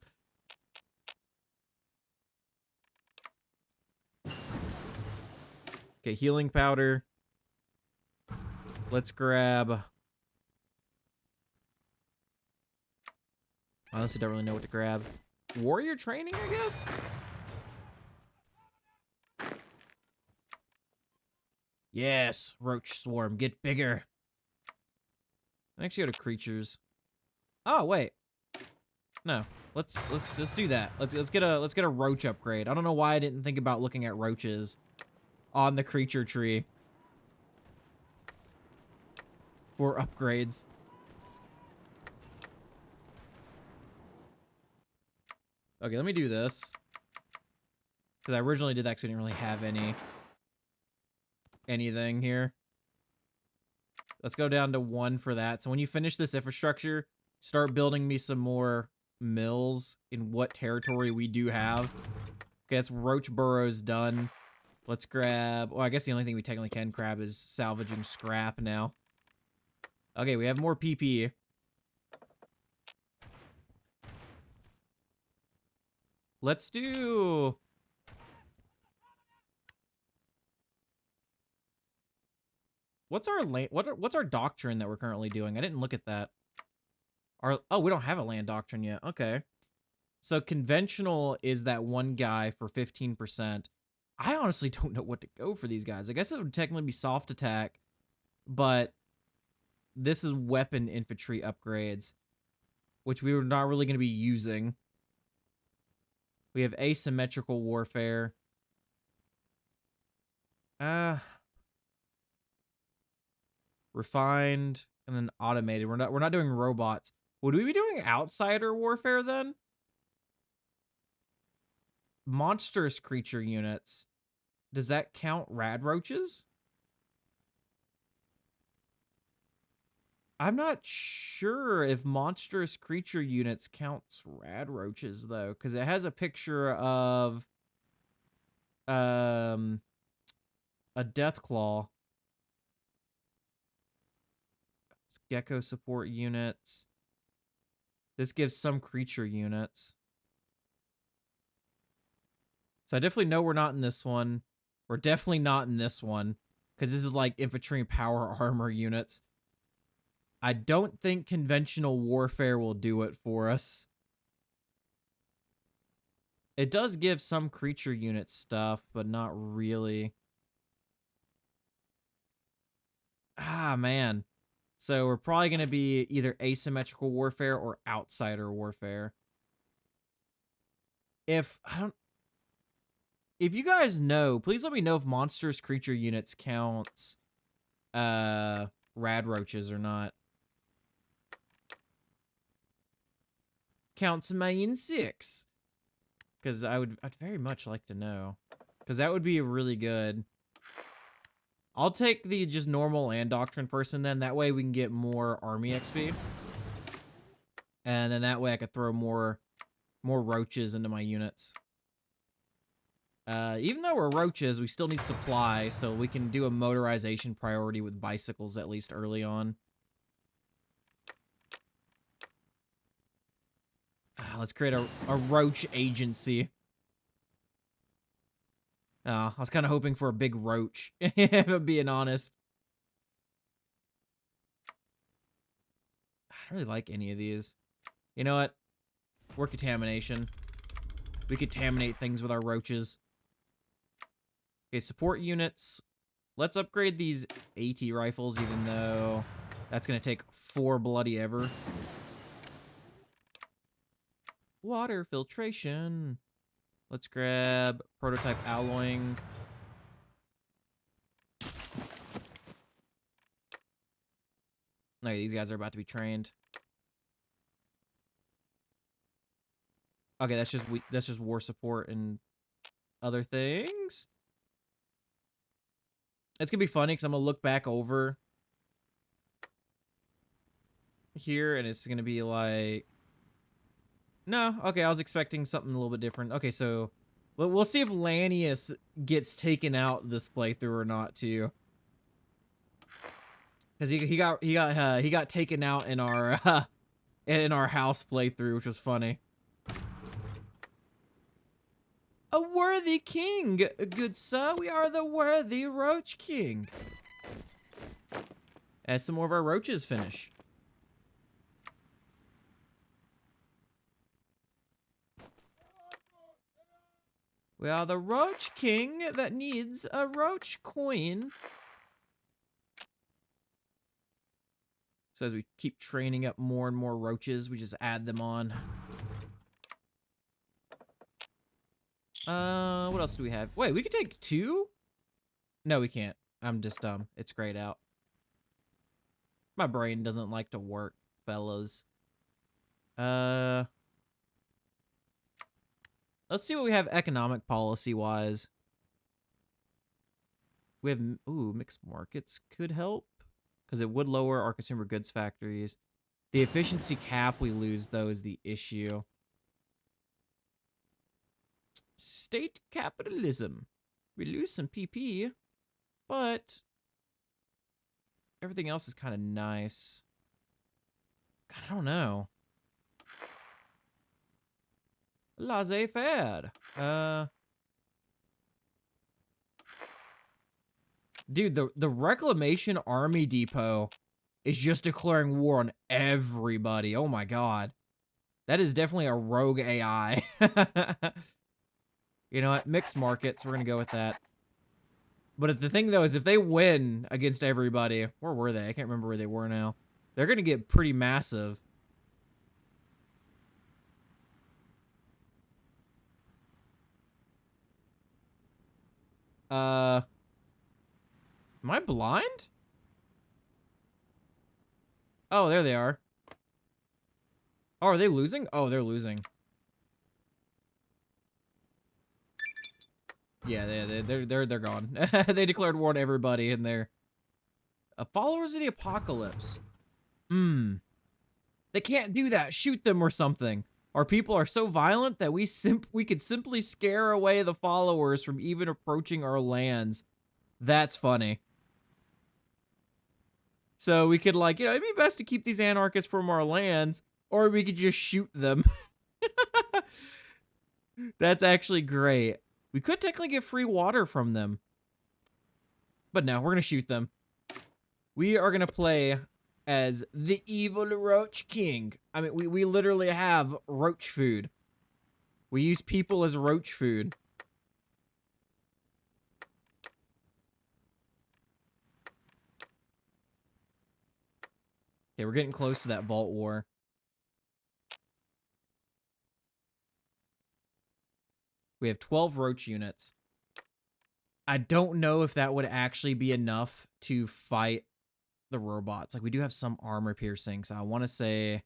Okay, healing powder. Let's grab... Honestly, don't really know what to grab. Warrior training, I guess? Yes, roach swarm, get bigger. Actually, go to creatures. Oh wait, no. Let's do that. Let's get a roach upgrade. I don't know why I didn't think about looking at roaches on the creature tree for upgrades. Okay, let me do this. Because I originally did that because we didn't really have anything here. Let's go down to 1 for that. So when you finish this infrastructure, start building me some more mills in what territory we do have. Okay, that's roach burrows done. Let's grab... Well, I guess the only thing we technically can grab is salvaging scrap now. Okay, we have more PP. Let's do... What's our land? What's our doctrine that we're currently doing? I didn't look at that. Oh, we don't have a land doctrine yet. Okay. So conventional is that one guy for 15%. I honestly don't know what to go for these guys. I guess it would technically be soft attack, but this is weapon infantry upgrades, which we were not really going to be using. We have asymmetrical warfare. Refined and then automated. We're not doing robots. Would we be doing outsider warfare then? Monstrous creature units. Does that count rad roaches? I'm not sure if monstrous creature units counts rad roaches though, because it has a picture of a death claw. Gecko support units. This gives some creature units. So I definitely know we're not in this one. We're definitely not in this one, because this is like infantry and power armor units. I don't think conventional warfare will do it for us. It does give some creature unit stuff, but not really. Ah, man. So we're probably going to be either asymmetrical warfare or outsider warfare. If you guys know, please let me know if monstrous creature units counts rad roaches or not. Counts my insects. Because I'd very much like to know. Because that would be really good. I'll take the just normal land doctrine person then. That way we can get more army XP. And then that way I could throw more roaches into my units. Even though we're roaches, we still need supply, so we can do a motorization priority with bicycles at least early on. Let's create a roach agency. I was kind of hoping for a big roach, if I'm being honest. don't really like any of these. You know what? We're contamination. We contaminate things with our roaches. Okay, support units. Let's upgrade these AT rifles, even though that's going to take 4 bloody ever. Water filtration. Let's grab prototype alloying. Okay, these guys are about to be trained. Okay, that's just war support and other things. It's gonna be funny because I'm gonna look back over here and it's gonna be like, no, okay, I was expecting something a little bit different. Okay, so we'll see if Lanius gets taken out this playthrough or not too, because he got taken out in our house playthrough, which was funny. A worthy king, good sir. We are the worthy Roach King. As some more of our roaches finish. We are the Roach King that needs a Roach Queen. So as we keep training up more and more roaches, we just add them on. What else do we have? Wait, we could take 2? No, we can't. I'm just dumb. It's grayed out. My brain doesn't like to work, fellas. Let's see what we have economic policy-wise. We have, ooh, mixed markets could help, because it would lower our consumer goods factories. The efficiency cap we lose, though, is the issue. State capitalism. We lose some PP, but everything else is kind of nice. God, I don't know. Laissez-faire. Dude, the Reclamation Army Depot is just declaring war on everybody. Oh my god. That is definitely a rogue AI. You know what? Mixed markets. We're going to go with that. But the thing, though, is if they win against everybody... Where were they? I can't remember where they were now. They're going to get pretty massive. Am I blind? Oh, there they are. Oh, are they losing? Oh, they're losing. Yeah, they're gone. They declared war on everybody, and they're followers of the apocalypse. They can't do that. Shoot them or something. Our people are so violent that we could simply scare away the followers from even approaching our lands. That's funny. So we could, like, you know, it'd be best to keep these anarchists from our lands, or we could just shoot them. That's actually great. We could technically get free water from them. But no, we're going to shoot them. We are going to play as the evil Roach King. I mean, we literally have roach food. We use people as roach food. Okay, we're getting close to that Vault War. We have 12 roach units. I don't know if that would actually be enough to fight the robots. Like, we do have some armor piercing, so I want to say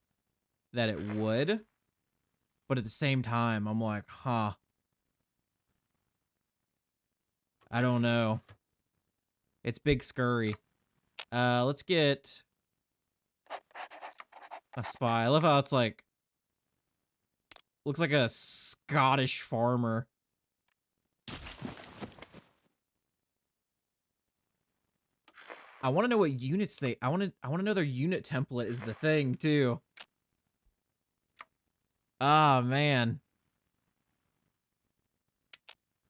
that it would. But at the same time, I'm like, huh. I don't know. It's big scurry. Let's get a spy. I love how it's like, looks like a Scottish farmer. I want to know what units they... I want to know their unit template is the thing, too. Ah, man.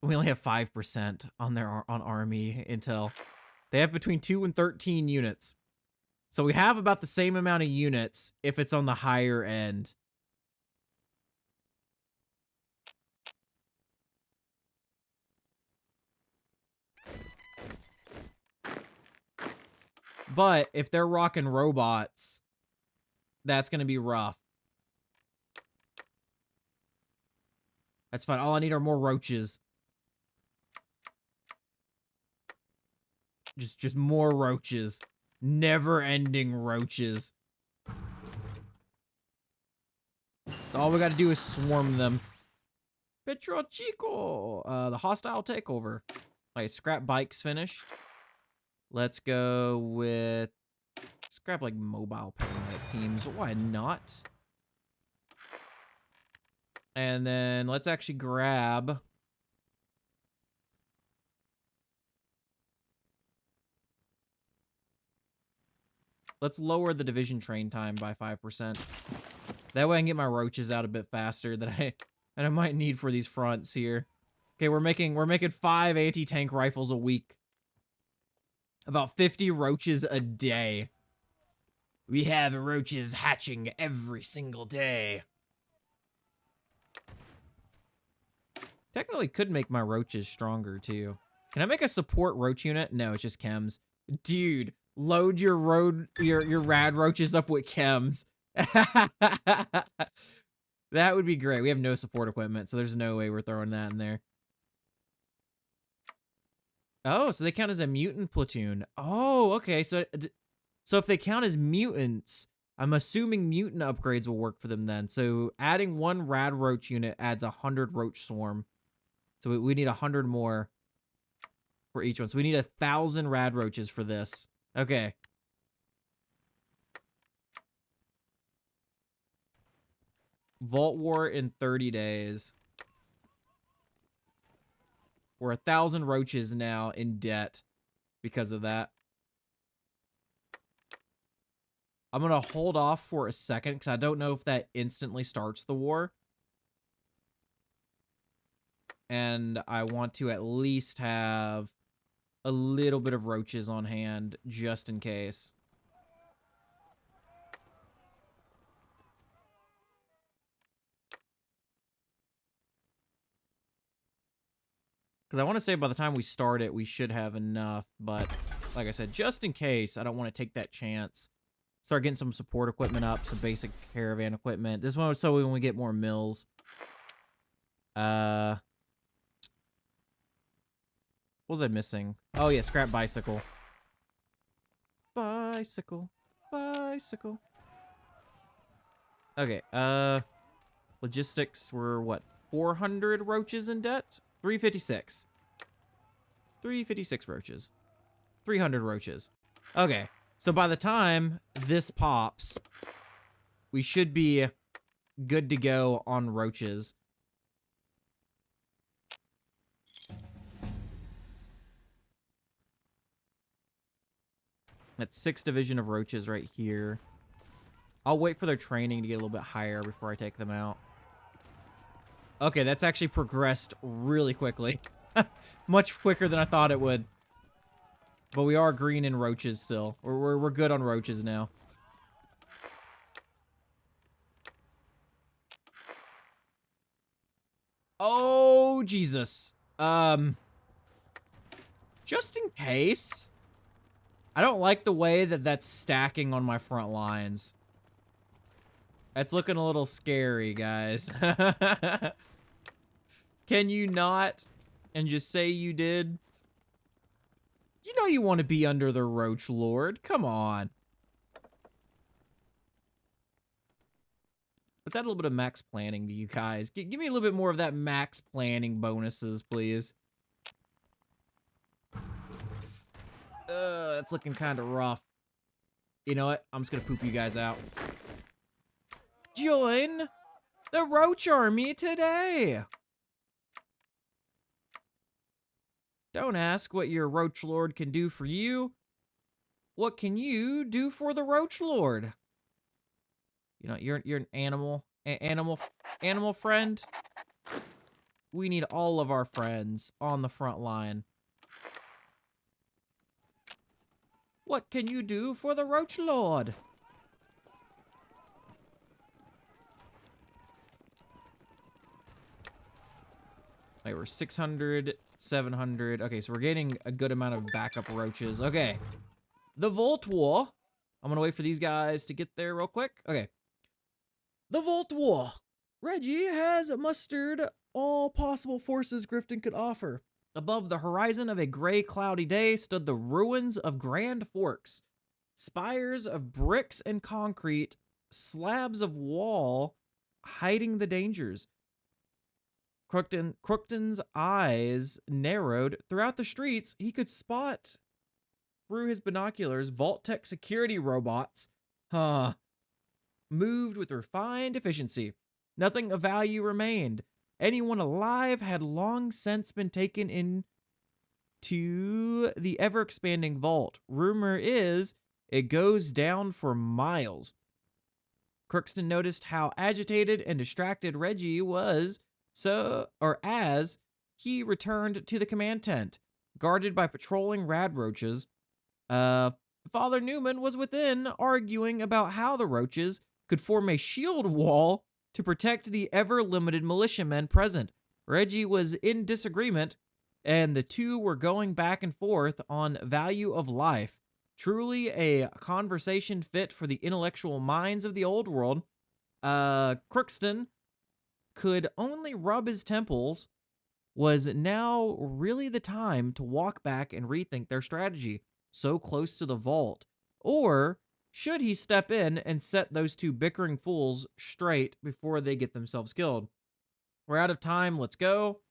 We only have 5% on their army intel. They have between 2 and 13 units. So we have about the same amount of units if it's on the higher end. But if they're rocking robots, that's going to be rough. That's fine. All I need are more roaches. Just more roaches. Never-ending roaches. So all we got to do is swarm them. Petro Chico! The hostile takeover. Like, scrap bikes finished. Let's go with... Scrap, like, mobile paramedic teams. Why not? And then let's actually grab... Let's lower the division train time by 5%. That way I can get my roaches out a bit faster that I might need for these fronts here. Okay, we're making 5 anti-tank rifles a week. About 50 roaches a day. We have roaches hatching every single day. Technically could make my roaches stronger too. Can I make a support roach unit? No, it's just chems. Dude, load your rad roaches up with chems. That would be great. We have no support equipment, so there's no way we're throwing that in there. Oh, so they count as a mutant platoon. Oh, okay. So if they count as mutants, I'm assuming mutant upgrades will work for them then. So adding 1 rad roach unit adds 100 roach swarm. So we need 100 more for each one. So we need 1,000 rad roaches for this. Okay. Vault War in 30 days. We're 1,000 roaches now in debt because of that. I'm going to hold off for a second because I don't know if that instantly starts the war. And I want to at least have a little bit of roaches on hand just in case. Because I want to say by the time we start it, we should have enough. But like I said, just in case, I don't want to take that chance. Start getting some support equipment up, some basic caravan equipment. This one was so when we get more mills. What was I missing? Oh yeah, scrap bicycle. Bicycle. Bicycle. Okay, logistics were what? 400 roaches in debt? 356. 356 roaches. 300 roaches. Okay, so by the time this pops, we should be good to go on roaches. That's 6 division of roaches right here. I'll wait for their training to get a little bit higher before I take them out. Okay, that's actually progressed really quickly. Much quicker than I thought it would. But we are green in roaches still. We're good on roaches now. Oh, Jesus. Just in case... I don't like the way that that's stacking on my front lines. That's looking a little scary, guys. Can you not and just say you did? You know you want to be under the Roach Lord. Come on. Let's add a little bit of max planning to you guys. Give me a little bit more of that max planning bonuses, please. That's looking kind of rough. You know what? I'm just gonna poop you guys out. Join the Roach Army today! Don't ask what your Roach Lord can do for you. What can you do for the Roach Lord? You know, you're an animal. Animal friend? We need all of our friends on the front line. What can you do for the Roach Lord? Wait, we're 600, 700. Okay, so we're getting a good amount of backup roaches. Okay. The Vault War. I'm gonna wait for these guys to get there real quick. Okay. The Vault War. Reggie has mustered all possible forces Grifton could offer. Above the horizon of a gray, cloudy day stood the ruins of Grand Forks. Spires of bricks and concrete, slabs of wall hiding the dangers. Crookton's eyes narrowed. Throughout the streets, he could spot through his binoculars Vault-Tec security robots. Moved with refined efficiency. Nothing of value remained. Anyone alive had long since been taken into the ever-expanding vault. Rumor is it goes down for miles. Crookston noticed how agitated and distracted Reggie was, as he returned to the command tent, guarded by patrolling rad roaches. Father Newman was within, arguing about how the roaches could form a shield wall to protect the ever-limited militiamen present. Reggie was in disagreement, and the two were going back and forth on value of life. Truly a conversation fit for the intellectual minds of the old world. Crookston could only rub his temples. Was now really the time to walk back and rethink their strategy, so close to the vault? Or should he step in and set those two bickering fools straight before they get themselves killed? We're out of time. Let's go.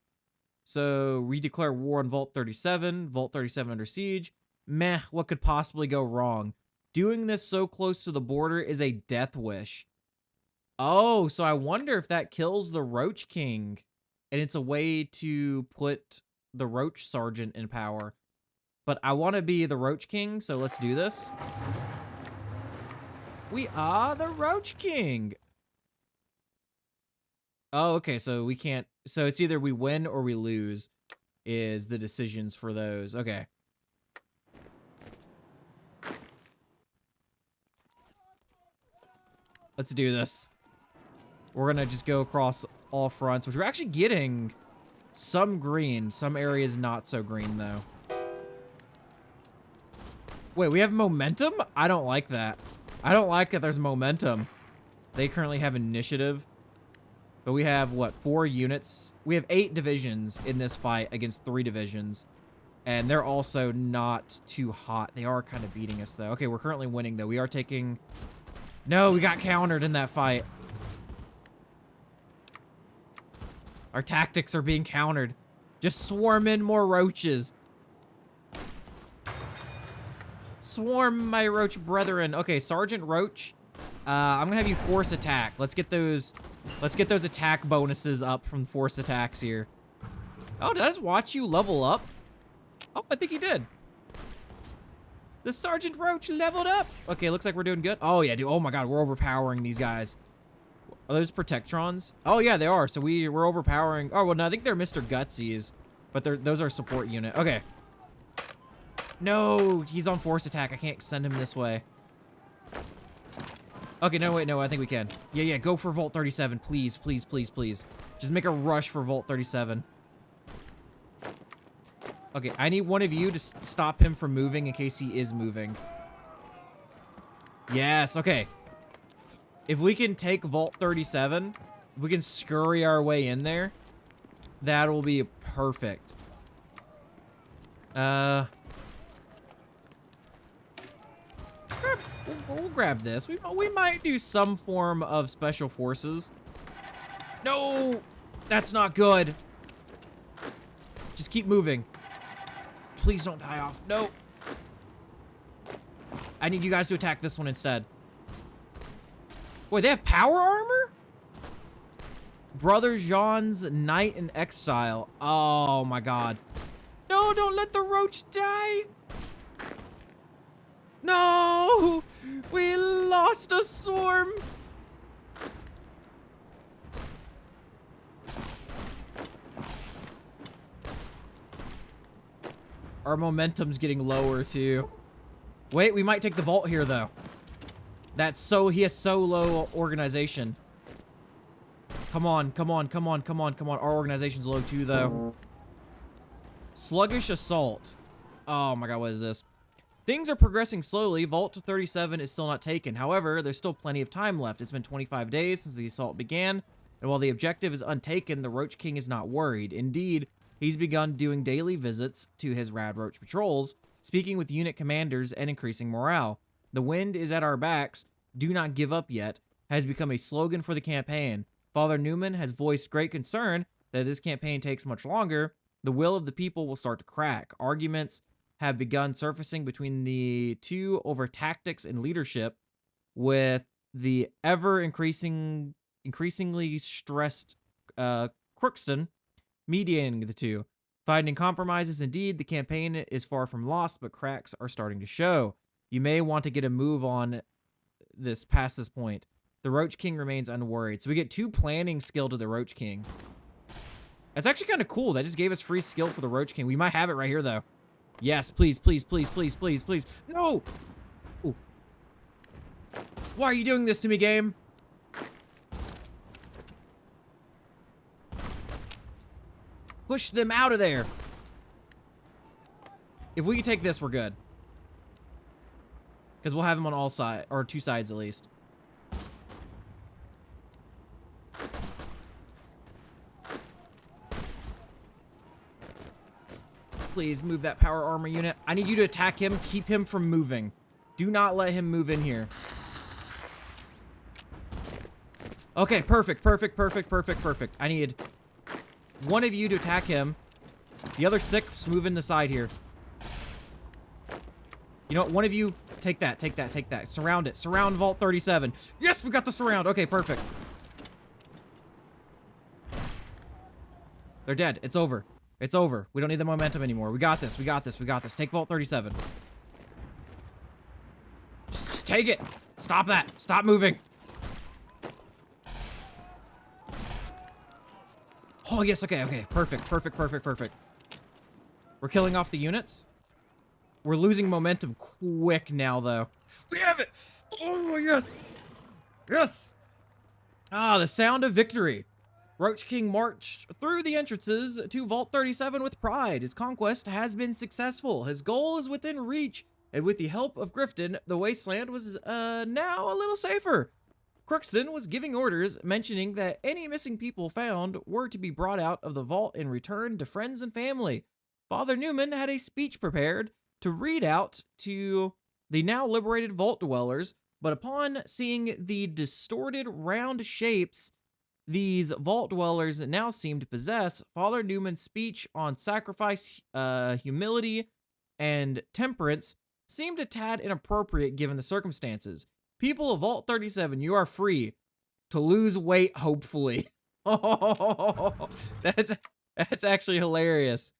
So, we declare war on Vault 37. Vault 37 under siege. Meh, what could possibly go wrong? Doing this so close to the border is a death wish. Oh, so I wonder if that kills the Roach King. And it's a way to put the Roach Sergeant in power. But I want to be the Roach King, so let's do this. We are the Roach King. Oh, okay, so we can't... So it's either we win or we lose is the decisions for those. Okay. Let's do this. We're going to just go across all fronts, which we're actually getting some green. Some areas not so green, though. Wait, we have momentum? I don't like that. I don't like that there's momentum. They currently have initiative. But we have, what, 4 units? We have 8 divisions in this fight against 3 divisions. And they're also not too hot. They are kind of beating us, though. Okay, we're currently winning, though. We are taking... No, we got countered in that fight. Our tactics are being countered. Just swarm in more roaches. Swarm my roach brethren. Okay, Sergeant Roach. I'm gonna have you force attack. Let's get those attack bonuses up from force attacks here. Oh, did I just watch you level up? Oh, I think he did. The Sergeant Roach leveled up. Okay, looks like we're doing good. Oh yeah, dude. Oh my god, we're overpowering these guys. Are those Protectrons? Oh yeah, they are. So we're overpowering. Oh well, no, I think they're Mr. Gutsies, but those are support unit. Okay. No, he's on force attack. I can't send him this way. Okay, no, wait, no, I think we can. Yeah, go for Vault 37, please, please, please, please. Just make a rush for Vault 37. Okay, I need one of you to stop him from moving in case he is moving. Yes, okay. If we can take Vault 37, if we can scurry our way in there, that will be perfect. We'll grab this. We might do some form of special forces. No, that's not good. Just keep moving. Please don't die off. No. I need you guys to attack this one instead. Wait, they have power armor? Brother Jean's Knight in Exile. Oh my god. No, don't let the roach die. No! We lost a swarm! Our momentum's getting lower, too. Wait, we might take the vault here, though. He has so low organization. Come on, come on, come on, come on, come on. Our organization's low too, though. Sluggish assault. Oh my god, what is this? Things are progressing slowly. Vault 37 is still not taken. However, there's still plenty of time left. It's been 25 days since the assault began, and while the objective is untaken, the Roach King is not worried. Indeed, he's begun doing daily visits to his Rad Roach patrols, speaking with unit commanders and increasing morale. The wind is at our backs. Do not give up yet has become a slogan for the campaign. Father Newman has voiced great concern that if this campaign takes much longer, the will of the people will start to crack. Arguments have begun surfacing between the two over tactics and leadership, with the increasingly stressed Crookston mediating the two. Finding compromises, indeed, the campaign is far from lost, but cracks are starting to show. You may want to get a move on this past this point. The Roach King remains unworried. So we get 2 planning skill to the Roach King. That's actually kind of cool. That just gave us free skill for the Roach King. We might have it right here, though. Yes, please, please, please, please, please, please. No! Ooh. Why are you doing this to me, game? Push them out of there. If we can take this, we're good. Because we'll have them on all sides, or 2 sides at least. Please move that power armor unit. I need you to attack him. Keep him from moving. Do not let him move in here. Okay, perfect, perfect, perfect, perfect, perfect. I need one of you to attack him. The other 6 move in the side here. You know what? One of you, take that, take that, take that. Surround it. Surround Vault 37. Yes, we got the surround. Okay, perfect. They're dead. It's over. It's over. We don't need the momentum anymore. We got this. We got this. We got this. Take Vault 37. Just take it. Stop that. Stop moving. Oh, yes. Okay, okay. Perfect. Perfect, perfect, perfect. We're killing off the units. We're losing momentum quick now, though. We have it. Oh, yes. Yes. Ah, the sound of victory. Roach King marched through the entrances to Vault 37 with pride. His conquest has been successful. His goal is within reach, and with the help of Grifton, the Wasteland was now a little safer. Crookston was giving orders, mentioning that any missing people found were to be brought out of the vault and returned to friends and family. Father Newman had a speech prepared to read out to the now liberated vault dwellers, but upon seeing the distorted round shapes these vault dwellers now seem to possess, Father Newman's speech on sacrifice, humility, and temperance seemed a tad inappropriate given the circumstances. People of Vault 37, you are free to lose weight, hopefully. Oh, that's actually hilarious.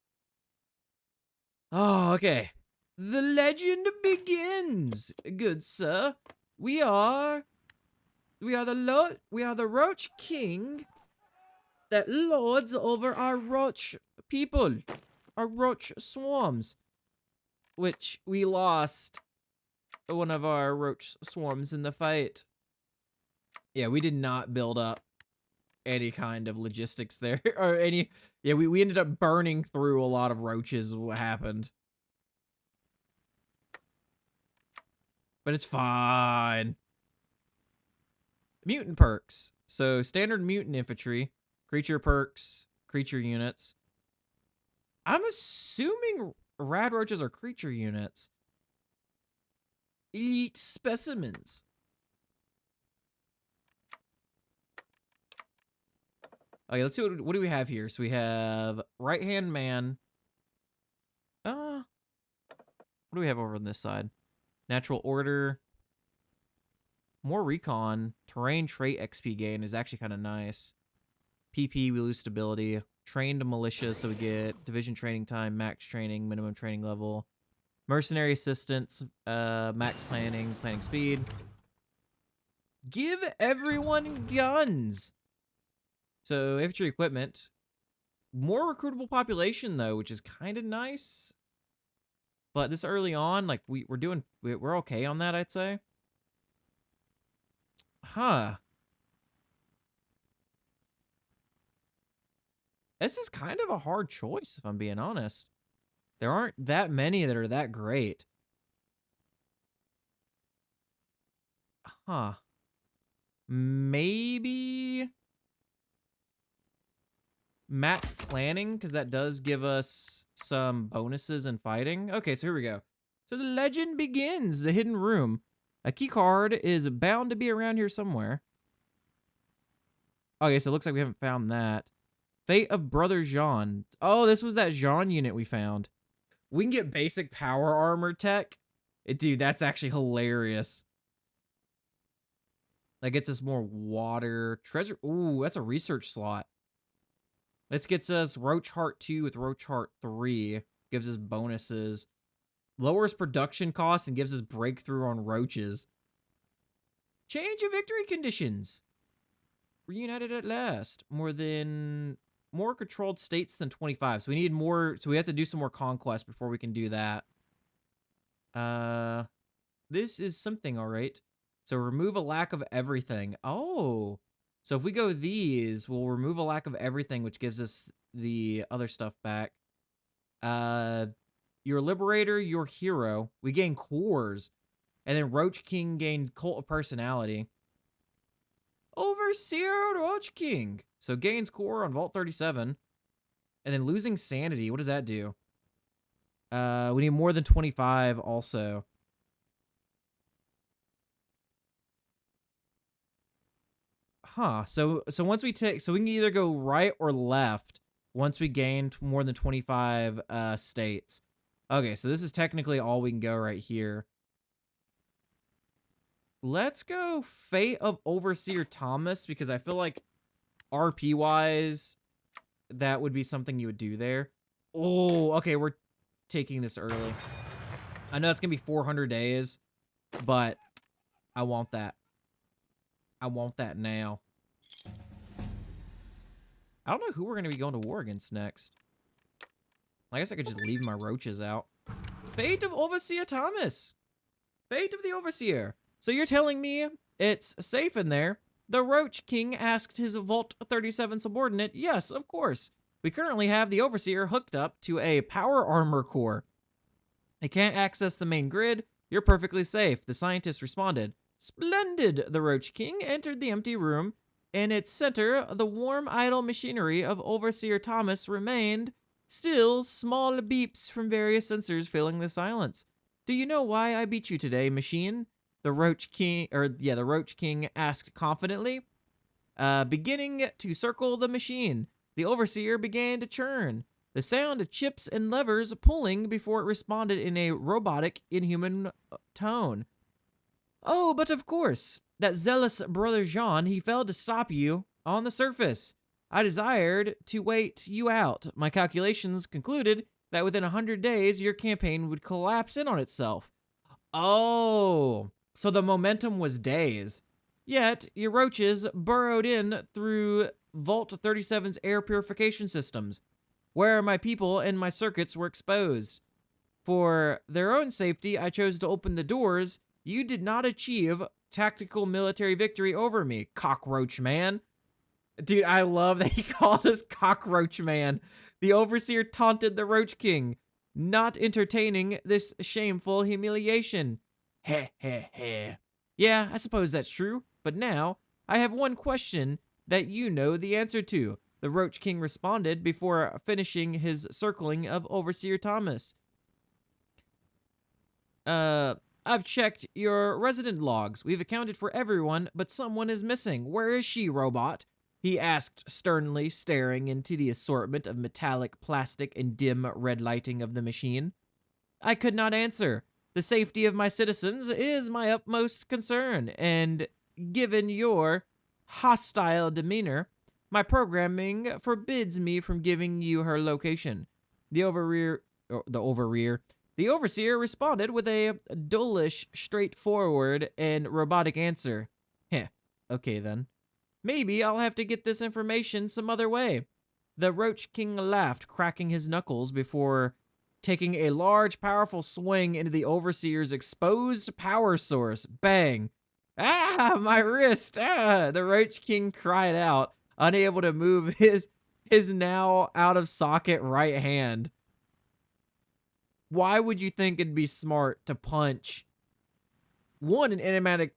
Oh, okay. The legend begins, good sir. We are the Roach King that lords over our Roach people, our Roach swarms, which we lost one of our Roach swarms in the fight. Yeah, we did not build up any kind of logistics there, or any, yeah, we ended up burning through a lot of roaches, what happened. But it's fine. Mutant perks. So standard mutant infantry, creature perks, creature units. I'm assuming rad roaches are creature units. Elite specimens. Okay, let's see what do we have here. So we have right hand man. What do we have over on this side? Natural order. More recon. Terrain trait XP gain is actually kind of nice. PP, we lose stability. Trained militia, so we get division training time, max training, minimum training level. Mercenary assistance, max planning speed. Give everyone guns. So infantry equipment. More recruitable population though, which is kind of nice. But this early on, like, we're okay on that, I'd say. Huh. This is kind of a hard choice, if I'm being honest. There aren't that many that are that great. Huh. Maybe max planning, because that does give us some bonuses in fighting. Okay, so here we go. So the legend begins. The hidden room. A key card is bound to be around here somewhere. Okay, so it looks like we haven't found that. Fate of Brother Jean. Oh, this was that Jean unit we found. We can get basic power armor tech. Dude, that's actually hilarious. That gets us more water. Treasure. Ooh, that's a research slot. This gets us Roach Heart 2 with Roach Heart 3. Gives us bonuses. Lowers production costs and gives us breakthrough on roaches. Change of victory conditions. Reunited at last. More controlled states than 25. So we need more. So we have to do some more conquest before we can do that. This is something, all right. So remove a lack of everything. Oh. So if we go these, we'll remove a lack of everything, which gives us the other stuff back. Your Liberator, your Hero. We gain cores. And then Roach King gained Cult of Personality. Overseer Roach King. So gains core on Vault 37. And then losing sanity. What does that do? We need more than 25 also. Huh. So once we take, so we can either go right or left once we gain more than 25 states. Okay, so this is technically all we can go right here. Let's go Fate of Overseer Thomas, because I feel like RP wise, that would be something you would do there. Oh, okay, we're taking this early. I know it's gonna be 400 days, but I want that. I want that now. I don't know who we're gonna be going to war against next. I guess I could just leave my roaches out. Fate of Overseer Thomas. Fate of the Overseer. So you're telling me it's safe in there? The Roach King asked his Vault 37 subordinate. Yes, of course. We currently have the Overseer hooked up to a power armor core. It can't access the main grid. You're perfectly safe, the scientist responded. Splendid! The Roach King entered the empty room. In its center, the warm, idle machinery of Overseer Thomas remained. Still, small beeps from various sensors filling the silence. Do you know why I beat you today, machine? The Roach King asked confidently. Beginning to circle the machine, the Overseer began to churn. The sound of chips and levers pulling before it responded in a robotic, inhuman tone. Oh, but of course, that zealous Brother Jean, he failed to stop you on the surface. I desired to wait you out. My calculations concluded that within 100 days, your campaign would collapse in on itself. Oh, so the momentum was days. Yet, your roaches burrowed in through Vault 37's air purification systems, where my people and my circuits were exposed. For their own safety, I chose to open the doors. You did not achieve tactical military victory over me, cockroach man. Dude, I love that he called us cockroach man. The Overseer taunted the Roach King, not entertaining this shameful humiliation. Heh heh heh. Yeah, I suppose that's true, but now I have one question that you know the answer to. The Roach King responded before finishing his circling of Overseer Thomas. I've checked your resident logs. We've accounted for everyone, but someone is missing. Where is she, robot? He asked sternly, staring into the assortment of metallic, plastic, and dim red lighting of the machine. I could not answer. The safety of my citizens is my utmost concern, and given your hostile demeanor, my programming forbids me from giving you her location. The Overseer responded with a dullish, straightforward, and robotic answer. Heh, okay then. Maybe I'll have to get this information some other way. The Roach King laughed, cracking his knuckles before taking a large, powerful swing into the Overseer's exposed power source. Bang. Ah, my wrist. Ah, the Roach King cried out, unable to move his now out of socket right hand. Why would you think it'd be smart to punch one, an inanimate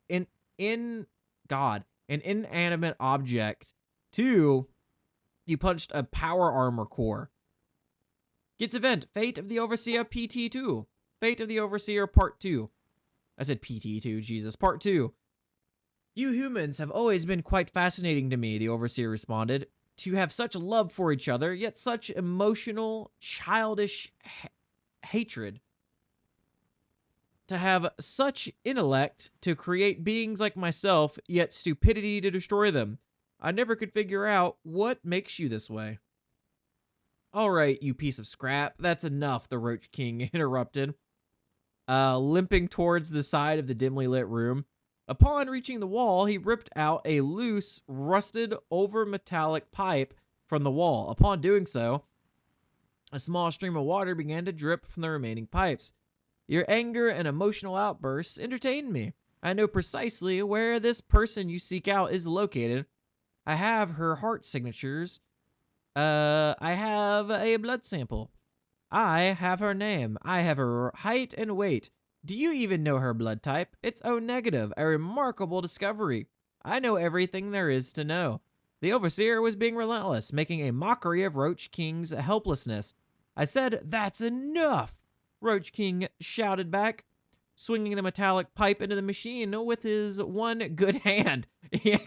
object? Two, you punched a power armor core. Gets event, Fate of the Overseer PT2. Fate of the Overseer Part 2. I said PT2, Jesus. Part 2. You humans have always been quite fascinating to me, the Overseer responded. To have such love for each other, yet such emotional, childish hatred. To have such intellect to create beings like myself, yet stupidity to destroy them. I never could figure out what makes you this way. All right, you piece of scrap. That's enough, the Roach King interrupted, limping towards the side of the dimly lit room. Upon reaching the wall, he ripped out a loose, rusted over metallic pipe from the wall. Upon doing so, a small stream of water began to drip from the remaining pipes. Your anger and emotional outbursts entertained me. I know precisely where this person you seek out is located. I have her heart signatures. I have a blood sample. I have her name. I have her height and weight. Do you even know her blood type? It's O negative, a remarkable discovery. I know everything there is to know. The Overseer was being relentless, making a mockery of Roach King's helplessness. I said, "That's enough!" Roach King shouted back, swinging the metallic pipe into the machine with his one good hand. He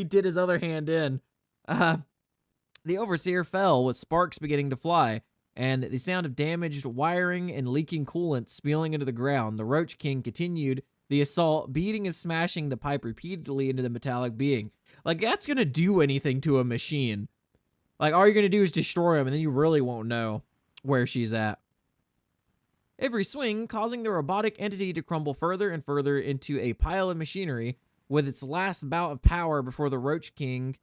did his other hand in. The Overseer fell with sparks beginning to fly, and the sound of damaged wiring and leaking coolant spilling into the ground. The Roach King continued the assault, beating and smashing the pipe repeatedly into the metallic being. Like, that's gonna do anything to a machine. Like, all you're gonna do is destroy him, and then you really won't know where she's at. Every swing causing the robotic entity to crumble further and further into a pile of machinery with its last bout of power before the Roach King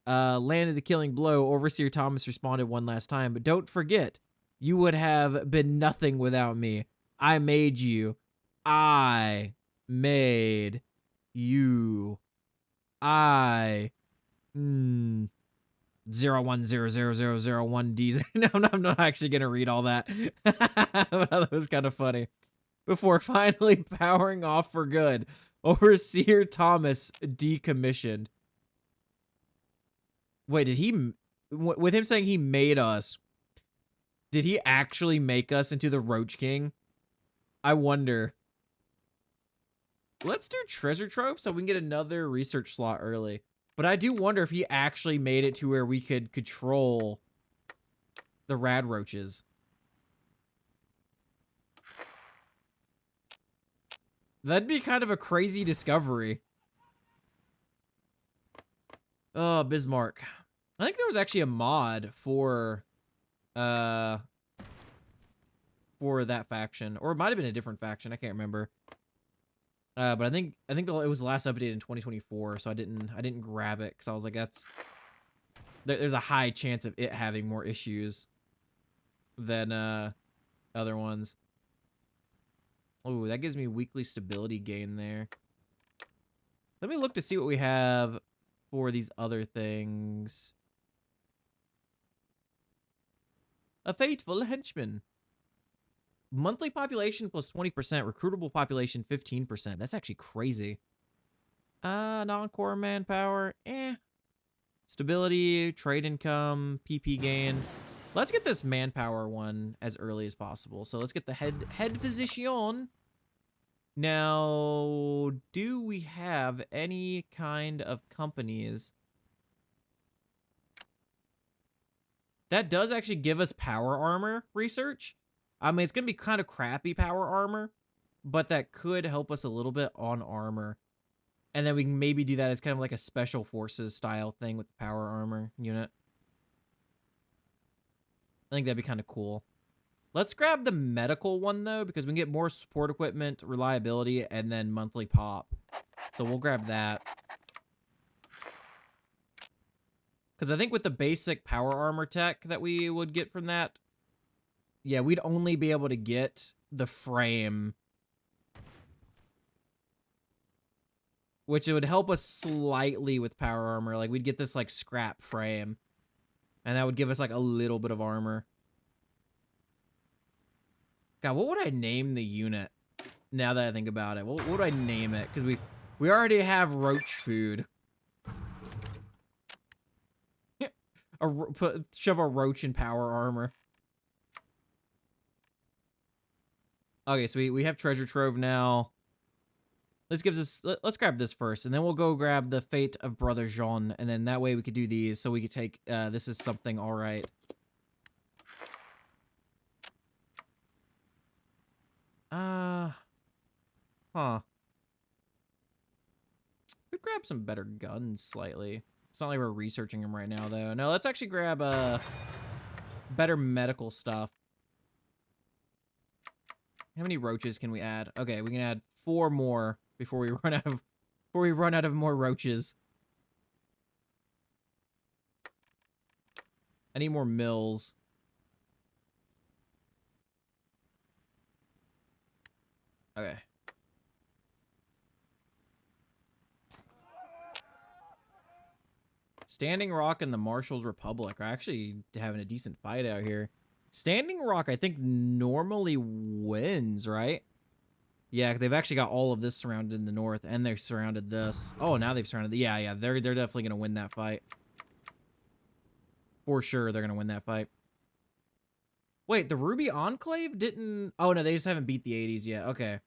landed the killing blow. Overseer Thomas responded one last time, but don't forget, you would have been nothing without me. I made you. I made you. I 01000001D. No, I'm not actually gonna read all that. That was kind of funny. Before finally powering off for good, Overseer Thomas decommissioned. Wait, did he, with him saying he made us, did he actually make us into the Roach King? I wonder. Let's do treasure trove so we can get another research slot early. But I do wonder if he actually made it to where we could control the rad roaches. That'd be kind of a crazy discovery. Oh, Bismarck. I think there was actually a mod for that faction, or it might have been a different faction. I can't remember. But I think it was last updated in 2024, so I didn't grab it because I was like, there's a high chance of it having more issues than other ones. Oh, that gives me weekly stability gain there. Let me look to see what we have for these other things. A faithful henchman. Monthly population plus 20%. Recruitable population 15%. That's actually crazy. Non-core manpower. Stability, trade income, PP gain. Let's get this manpower one as early as possible. So let's get the head physician. Now, do we have any kind of companies? That does actually give us power armor research. I mean, it's going to be kind of crappy power armor, but that could help us a little bit on armor. And then we can maybe do that as kind of like a special forces style thing with the power armor unit. I think that'd be kind of cool. Let's grab the medical one, though, because we can get more support equipment, reliability, and then monthly pop. So we'll grab that. Because I think with the basic power armor tech that we would get from that, Yeah, we'd only be able to get the frame, which it would help us slightly with power armor. Like, we'd get this, like, scrap frame, and that would give us, like, a little bit of armor. God, what would I name the unit now that I think about it? What would I name it? Because we already have roach food. Shove a roach in power armor. Okay, so we have treasure trove now. Let's grab this first, and then we'll go grab the fate of Brother Jean, and then that way we could do these, so we could take, this is something alright. Huh. Could grab some better guns slightly. It's not like we're researching them right now, though. No, let's actually grab, better medical stuff. How many roaches can we add? Okay, we can add 4 more before we run out of more roaches. I need more mills. Okay. Standing Rock and the Marshall's Republic are actually having a decent fight out here. Standing Rock, I think, normally wins, right? Yeah, they've actually got all of this surrounded in the north, and they've surrounded this. Oh, now they've surrounded yeah, they're definitely gonna win that fight. For sure, they're gonna win that fight. Wait, the Ruby Enclave didn't... Oh, no, they just haven't beat the 80s yet. Okay.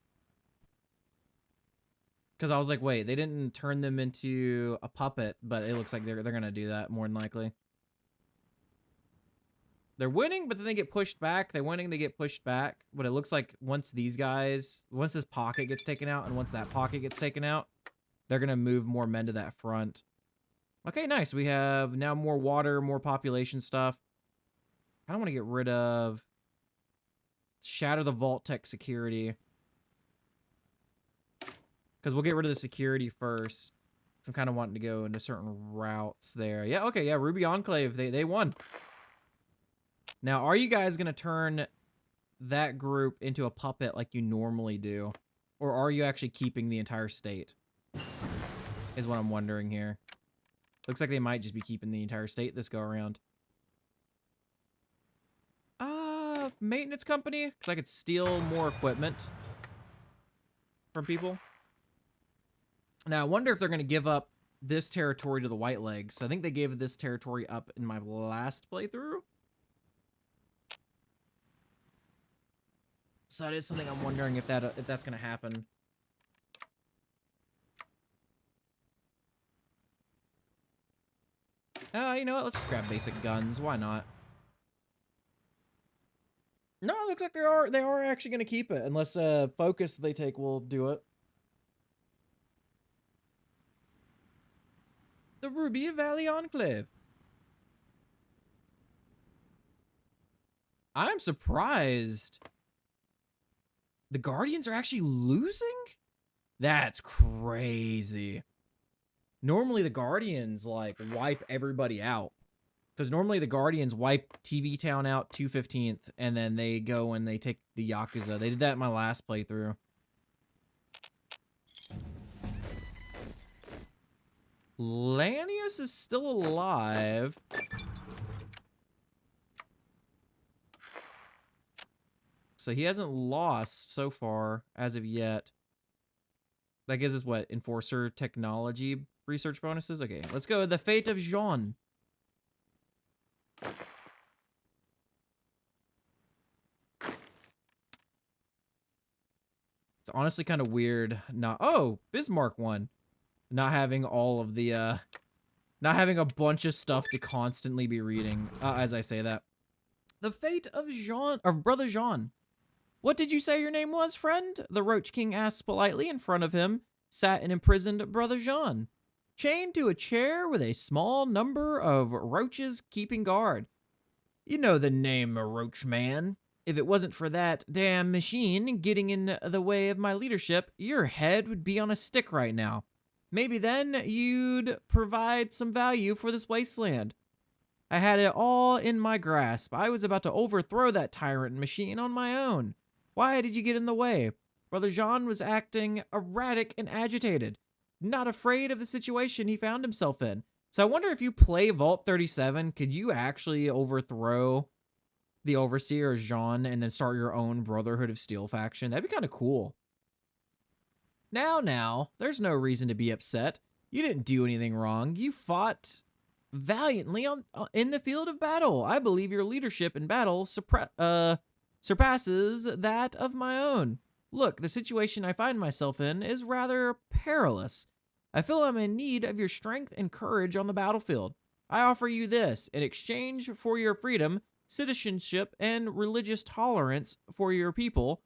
Because I was like, wait, they didn't turn them into a puppet, but it looks like they're gonna do that more than likely. They're winning, but then they get pushed back. They're winning, they get pushed back. But it looks like once this pocket gets taken out, and once that pocket gets taken out, they're gonna move more men to that front. Okay, nice. We have now more water, more population stuff. I don't want to get rid of shatter the vault tech security. Because we'll get rid of the security first. I'm kind of wanting to go into certain routes there. Yeah, okay, yeah, Ruby Enclave, they won. Now, are you guys going to turn that group into a puppet like you normally do? Or are you actually keeping the entire state? Is what I'm wondering here. Looks like they might just be keeping the entire state this go around. Maintenance company? Because I could steal more equipment from people. Now, I wonder if they're going to give up this territory to the White Legs. I think they gave this territory up in my last playthrough. So that is something I'm wondering if that's going to happen. You know what? Let's just grab basic guns. Why not? No, it looks like they are actually going to keep it, unless focus they take will do it. The Ruby Valley Enclave. I'm surprised. The Guardians are actually losing? That's crazy. Normally the Guardians, like, wipe everybody out. Because normally the Guardians wipe TV Town out 215th, and then they go and they take the Yakuza. They did that in my last playthrough. Lanius is still alive. So he hasn't lost so far as of yet. That gives us what? Enforcer technology research bonuses? Okay, let's go. The Fate of Jean. It's honestly kind of weird not... Oh, Bismarck won. Not having all of the, not having a bunch of stuff to constantly be reading, as I say that. The Fate of Jean... Of Brother Jean. What did you say your name was, friend? The Roach King asked politely. In front of him sat an imprisoned Brother Jean, chained to a chair with a small number of roaches keeping guard. You know the name, Roach Man. If it wasn't for that damn machine getting in the way of my leadership, your head would be on a stick right now. Maybe then you'd provide some value for this wasteland. I had it all in my grasp. I was about to overthrow that tyrant machine on my own. Why did you get in the way? Brother Jean was acting erratic and agitated, not afraid of the situation he found himself in. So I wonder if you play Vault 37, could you actually overthrow the Overseer Jean and then start your own Brotherhood of Steel faction? That'd be kind of cool. Now, there's no reason to be upset. You didn't do anything wrong. You fought valiantly in the field of battle. I believe your leadership in battle surpasses that of my own. Look, the situation I find myself in is rather perilous. I feel I'm in need of your strength and courage on the battlefield. I offer you this in exchange for your freedom, citizenship, and religious tolerance for your people.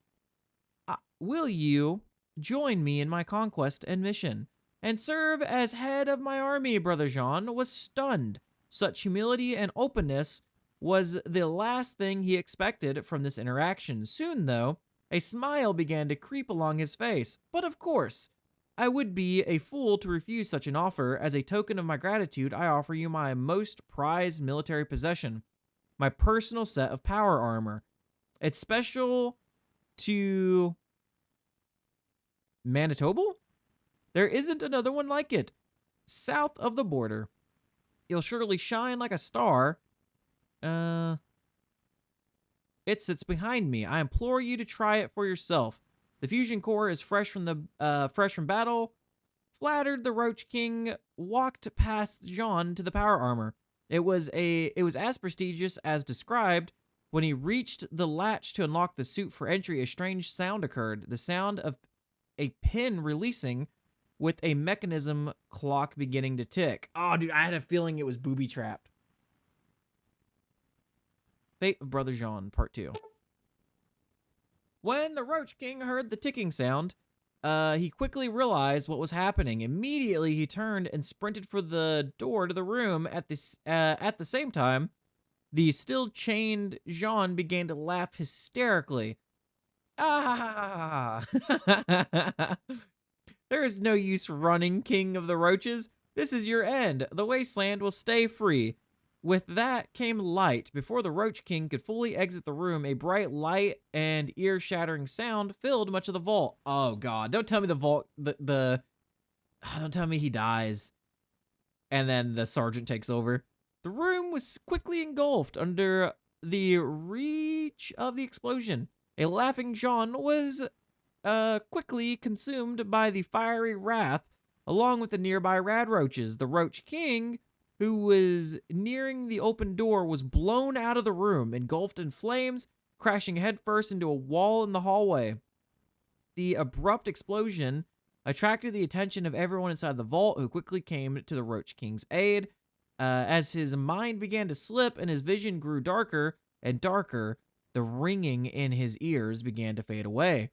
Will you join me in my conquest and mission, and serve as head of my army? Brother Jean was stunned. Such humility and openness was the last thing he expected from this interaction. Soon, though, a smile began to creep along his face. But of course, I would be a fool to refuse such an offer. As a token of my gratitude, I offer you my most prized military possession, my personal set of power armor. It's special to Manitoba? There isn't another one like it. South of the border. You'll surely shine like a star. It sits behind me. I implore you to try it for yourself. The fusion core is fresh from battle. Flattered, the Roach King walked past Jean to the power armor. It was as prestigious as described. When he reached the latch to unlock the suit for entry, a strange sound occurred. The sound of a pin releasing with a mechanism clock beginning to tick. Oh, dude, I had a feeling it was booby-trapped. Fate of Brother Jean, Part 2. When the Roach King heard the ticking sound, he quickly realized what was happening. Immediately, he turned and sprinted for the door to the room. At the same time, the still chained Jean began to laugh hysterically. Ah! There is no use running, King of the Roaches. This is your end. The Wasteland will stay free. With that came light. Before the Roach King could fully exit the room, a bright light and ear-shattering sound filled much of the vault. Oh God! Don't tell me the vault. Don't tell me he dies, and then the sergeant takes over. The room was quickly engulfed under the reach of the explosion. A laughing Jean was quickly consumed by the fiery wrath, along with the nearby rad roaches. The Roach King, who was nearing the open door, was blown out of the room, engulfed in flames, crashing headfirst into a wall in the hallway. The abrupt explosion attracted the attention of everyone inside the vault, who quickly came to the Roach King's aid. As his mind began to slip and his vision grew darker and darker, the ringing in his ears began to fade away,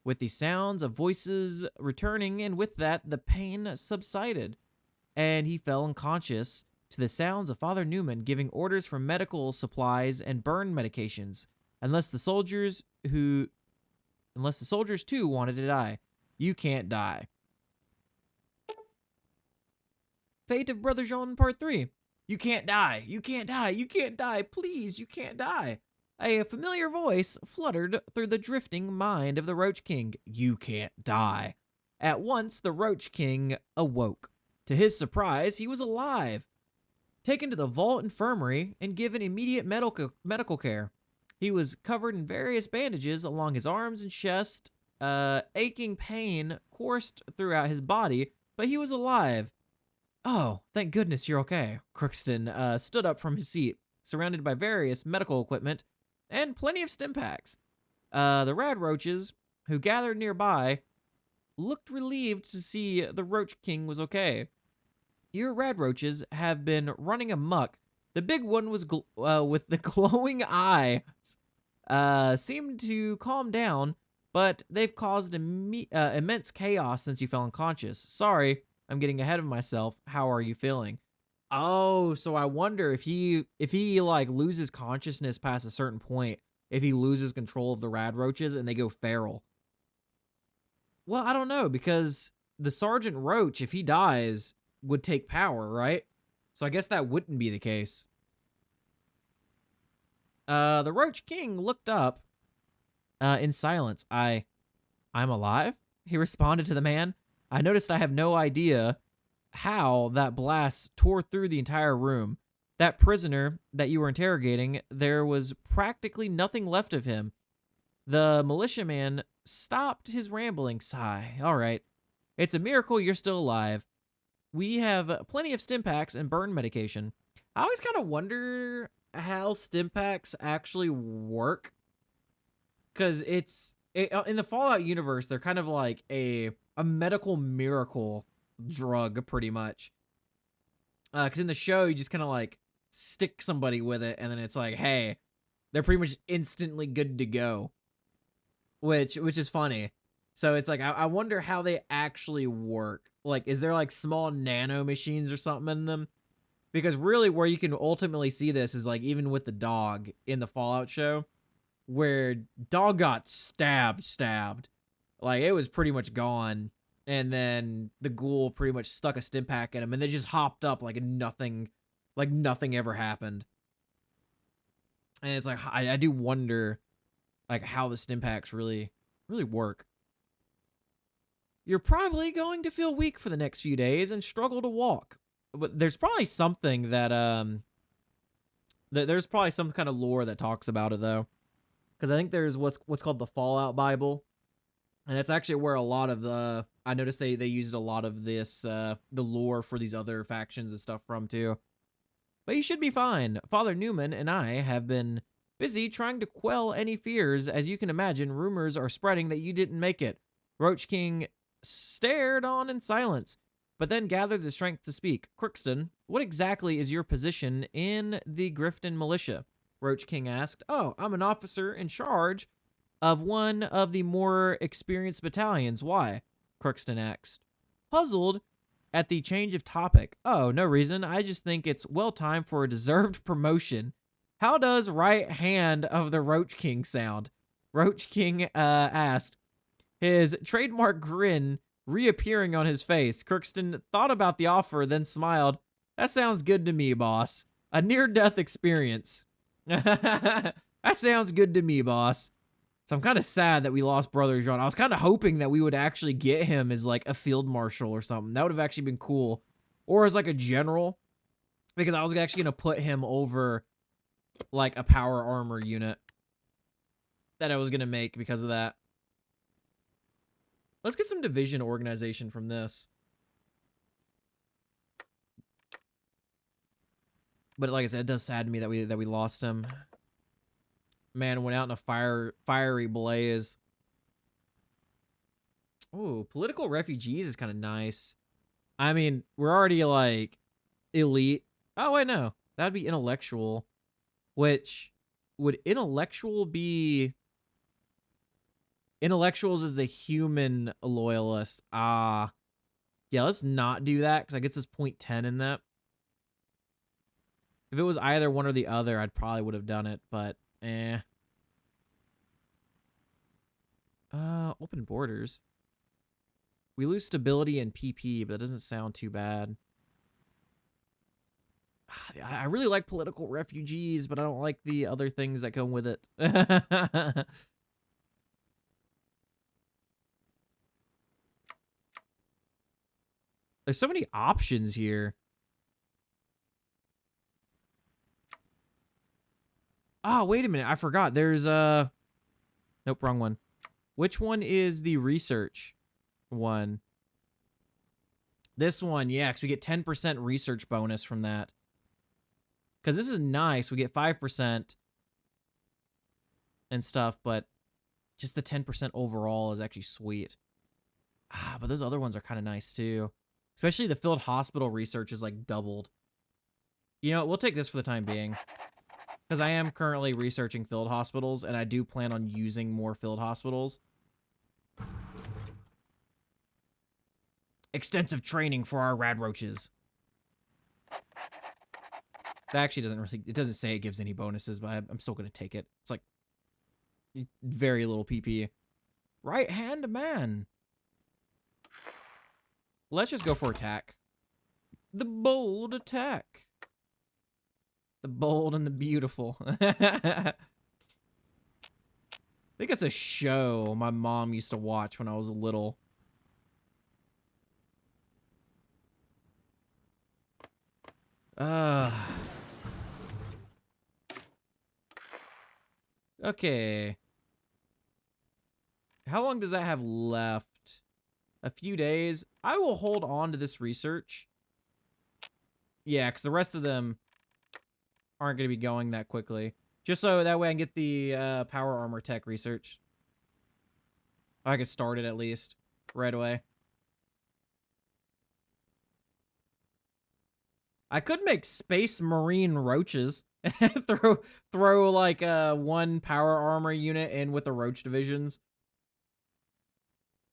with the sounds of voices returning, and with that, the pain subsided, and he fell unconscious to the sounds of Father Newman giving orders for medical supplies and burn medications, unless the soldiers too wanted to die. You can't die. Fate of Brother Jean, Part 3. You can't die. You can't die. You can't die. Please, you can't die. A familiar voice fluttered through the drifting mind of the Roach King. You can't die. At once, the Roach King awoke. To his surprise, he was alive. Taken to the vault infirmary and given immediate medical care. He was covered in various bandages along his arms and chest. Aching pain coursed throughout his body, but he was alive. Oh, thank goodness you're okay. Crookston stood up from his seat, surrounded by various medical equipment and plenty of stim packs. The rad roaches, who gathered nearby, looked relieved to see the Roach King was okay. Your rad roaches have been running amok. The big one was with the glowing eyes seemed to calm down, but they've caused immense chaos since you fell unconscious. Sorry, I'm getting ahead of myself. How are you feeling? Oh, so I wonder if he like loses consciousness past a certain point, if he loses control of the rad roaches and they go feral. Well, I don't know, because the Sergeant Roach, if he dies, would take power, right? So I guess that wouldn't be the case. The Roach King looked up in silence. I'm alive? He responded to the man. I noticed I have no idea how that blast tore through the entire room. That prisoner that you were interrogating, there was practically nothing left of him. The militiaman stopped his rambling sigh. All right. It's a miracle you're still alive. We have plenty of stim packs and burn medication. I always kind of wonder how stim packs actually work. Because in the Fallout universe, they're kind of like a medical miracle drug, pretty much. Because in the show, you just kind of like stick somebody with it, and then it's like, hey, they're pretty much instantly good to go. Which is funny. So it's like, I wonder how they actually work. Like, is there like small nano machines or something in them? Because really where you can ultimately see this is like even with the dog in the Fallout show, where dog got stabbed. Like, it was pretty much gone. And then the ghoul pretty much stuck a stim pack in him, and they just hopped up like nothing ever happened. And it's like, I do wonder like how the stim packs really work. You're probably going to feel weak for the next few days and struggle to walk. But there's probably something that there's probably some kind of lore that talks about it though. Because I think there's what's called the Fallout Bible. And that's actually where a lot of the, I noticed they used a lot of this, the lore for these other factions and stuff from too. But you should be fine. Father Newman and I have been busy trying to quell any fears. As you can imagine, rumors are spreading that you didn't make it. Roach King stared on in silence, but then gathered the strength to speak. Crookston, what exactly is your position in the Grifton militia? Roach King asked. Oh, I'm an officer in charge of one of the more experienced battalions. Why? Crookston asked, puzzled at the change of topic. Oh, no reason. I just think it's well time for a deserved promotion. How does right hand of the Roach King sound? Roach King asked, his trademark grin reappearing on his face. Crookston thought about the offer, then smiled. That sounds good to me, boss. A near-death experience. That sounds good to me, boss. So I'm kind of sad that we lost Brother Jean. I was kind of hoping that we would actually get him as like a field marshal or something. That would have actually been cool. Or as like a general. Because I was actually going to put him over like a power armor unit that I was going to make because of that. Let's get some division organization from this. But like I said, it does sadden me that we lost him. Man went out in a fiery blaze. Ooh, political refugees is kind of nice. I mean, we're already like elite. Oh wait, no, that'd be intellectual. Which would intellectual be? Intellectuals is the human loyalist. Yeah, let's not do that because I get this 0.10 in that. If it was either one or the other, I'd probably would have done it, but open borders. We lose stability and PP, but that doesn't sound too bad. I really like political refugees, but I don't like the other things that come with it. There's so many options here. Oh, wait a minute. I forgot. There's nope, wrong one. Which one is the research one? This one, yeah, because we get 10% research bonus from that. Because this is nice. We get 5% and stuff, but just the 10% overall is actually sweet. But those other ones are kind of nice too. Especially the field hospital research is like doubled. You know, we'll take this for the time being. Because I am currently researching field hospitals, and I do plan on using more field hospitals. Extensive training for our rad roaches. That actually doesn't really, it doesn't say it gives any bonuses, but I'm still going to take it. It's like very little PP. Right hand man. Let's just go for attack. The bold attack. The bold and the beautiful. I think it's a show my mom used to watch when I was little. Okay. How long does that have left? A few days. I will hold on to this research. Yeah, because the rest of them aren't going to be going that quickly. Just so that way I can get the power armor tech research. I can start it at least right away. I could make space marine roaches. throw like one power armor unit in with the roach divisions.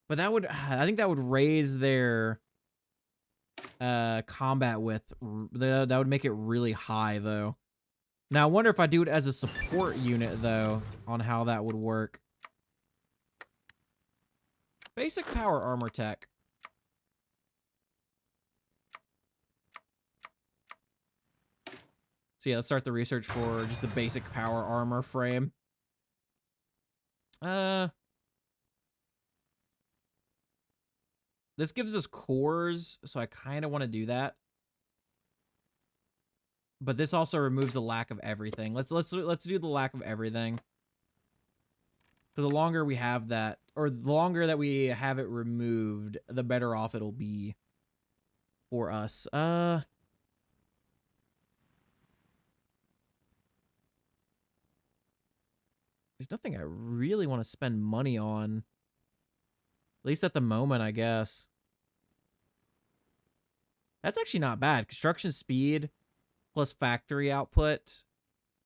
But that would, I think that would raise their combat width. That would make it really high though. Now I wonder if I do it as a support unit though, on how that would work. Basic power armor tech. So yeah, let's start the research for just the basic power armor frame. This gives us cores, so I kind of want to do that. But this also removes the lack of everything. Let's do the lack of everything. For the longer we have that, or the longer that we have it removed, the better off it'll be for us. There's nothing I really want to spend money on. At least at the moment, I guess. That's actually not bad. Construction speed plus factory output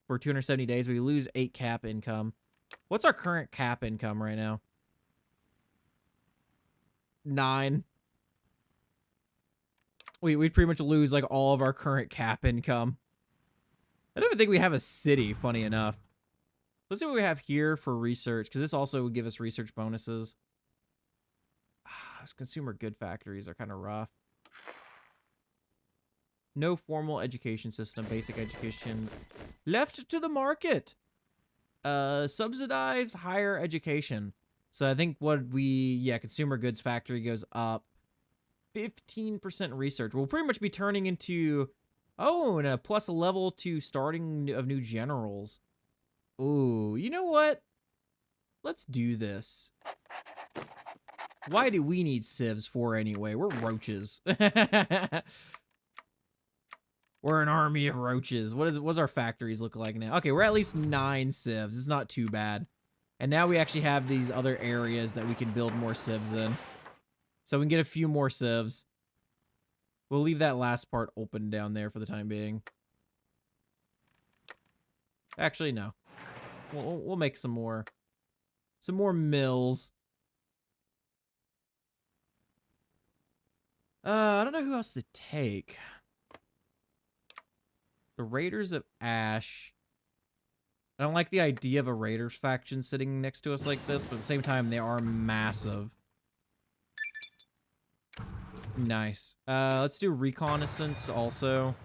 for 270 days. We lose 8 cap income. What's our current cap income right now? 9. We'd pretty much lose like all of our current cap income. I don't even think we have a city, funny enough. Let's see what we have here for research, because this also would give us research bonuses. Those consumer good factories are kind of rough. No formal education system, basic education left to the market. Subsidized higher education. So I think consumer goods factory goes up. 15% research. We'll pretty much be turning into, and a plus a level to starting of new generals. Ooh, you know what? Let's do this. Why do we need civs for anyway? We're roaches. We're an army of roaches. What's our factories look like now? Okay, we're at least 9 civs. It's not too bad. And now we actually have these other areas that we can build more civs in. So we can get a few more civs. We'll leave that last part open down there for the time being. Actually, no. We'll make some more mills. I don't know who else to take. The Raiders of Ash. I don't like the idea of a Raiders faction sitting next to us like this, but at the same time, they are massive. Nice. Let's do reconnaissance also,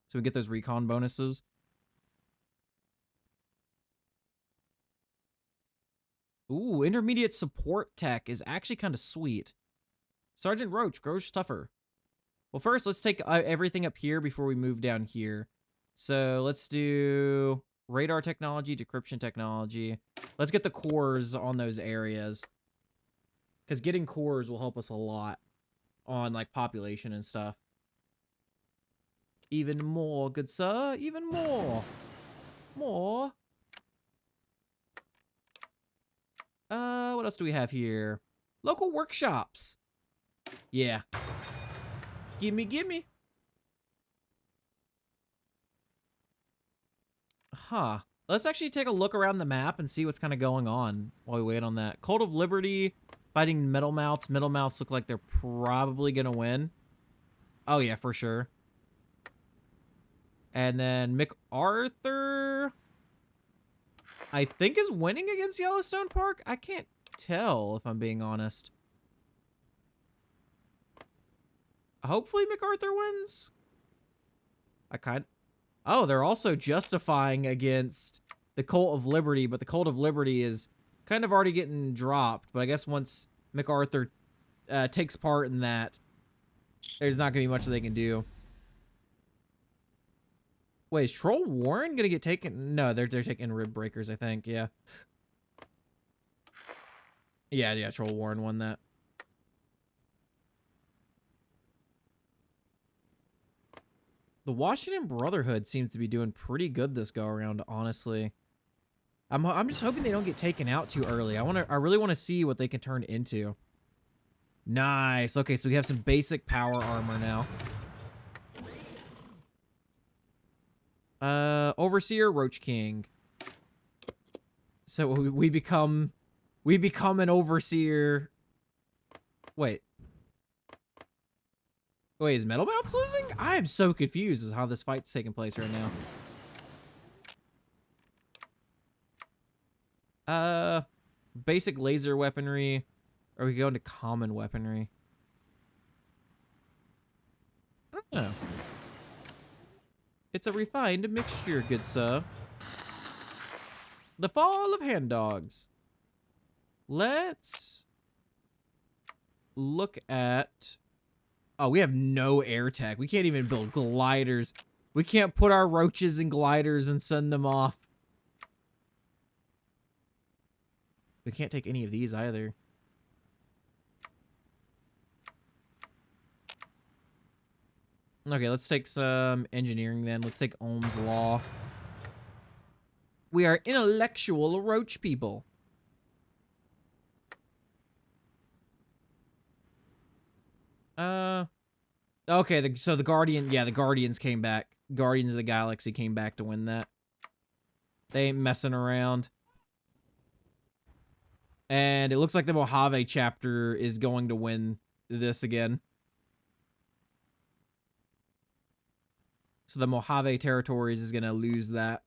so we get those recon bonuses. Ooh, intermediate support tech is actually kind of sweet. Sergeant Roach grows tougher. Well, first, let's take everything up here before we move down here. So let's do radar technology, decryption technology. Let's get the cores on those areas, because getting cores will help us a lot on like population and stuff. Even more, good sir. Even more. More. What else do we have here? Local workshops. Yeah. Gimme, gimme. Huh. Let's actually take a look around the map and see what's kind of going on while we wait on that. Cult of Liberty fighting Metal Mouths. Metal Mouths look like they're probably going to win. Oh, yeah, for sure. And then MacArthur, I think, is winning against Yellowstone Park. I can't tell, if I'm being honest. Hopefully MacArthur wins. Oh, they're also justifying against the Cult of Liberty, but the Cult of Liberty is kind of already getting dropped. But I guess once MacArthur takes part in that, there's not going to be much they can do. Wait, is Troll Warren going to get taken? No, they're taking Rib Breakers, I think. Yeah. Yeah, Troll Warren won that. The Washington Brotherhood seems to be doing pretty good this go around, honestly. I'm just hoping they don't get taken out too early. I really want to see what they can turn into. Nice. Okay, so we have some basic power armor now. Overseer, Roach King. So we become an overseer. Wait, is Metalmouth's losing? I am so confused as how this fight's taking place right now. Basic laser weaponry. Or we go into common weaponry. I don't know. It's a refined mixture, good sir. The Fall of Hand Dogs. Let's look at... Oh, we have no air tech. We can't even build gliders. We can't put our roaches in gliders and send them off. We can't take any of these either. Okay, let's take some engineering then. Let's take Ohm's Law. We are intellectual roach people. Okay, so the Guardians came back. Guardians of the Galaxy came back to win that. They ain't messing around. And it looks like the Mojave chapter is going to win this again. So the Mojave territories is going to lose that.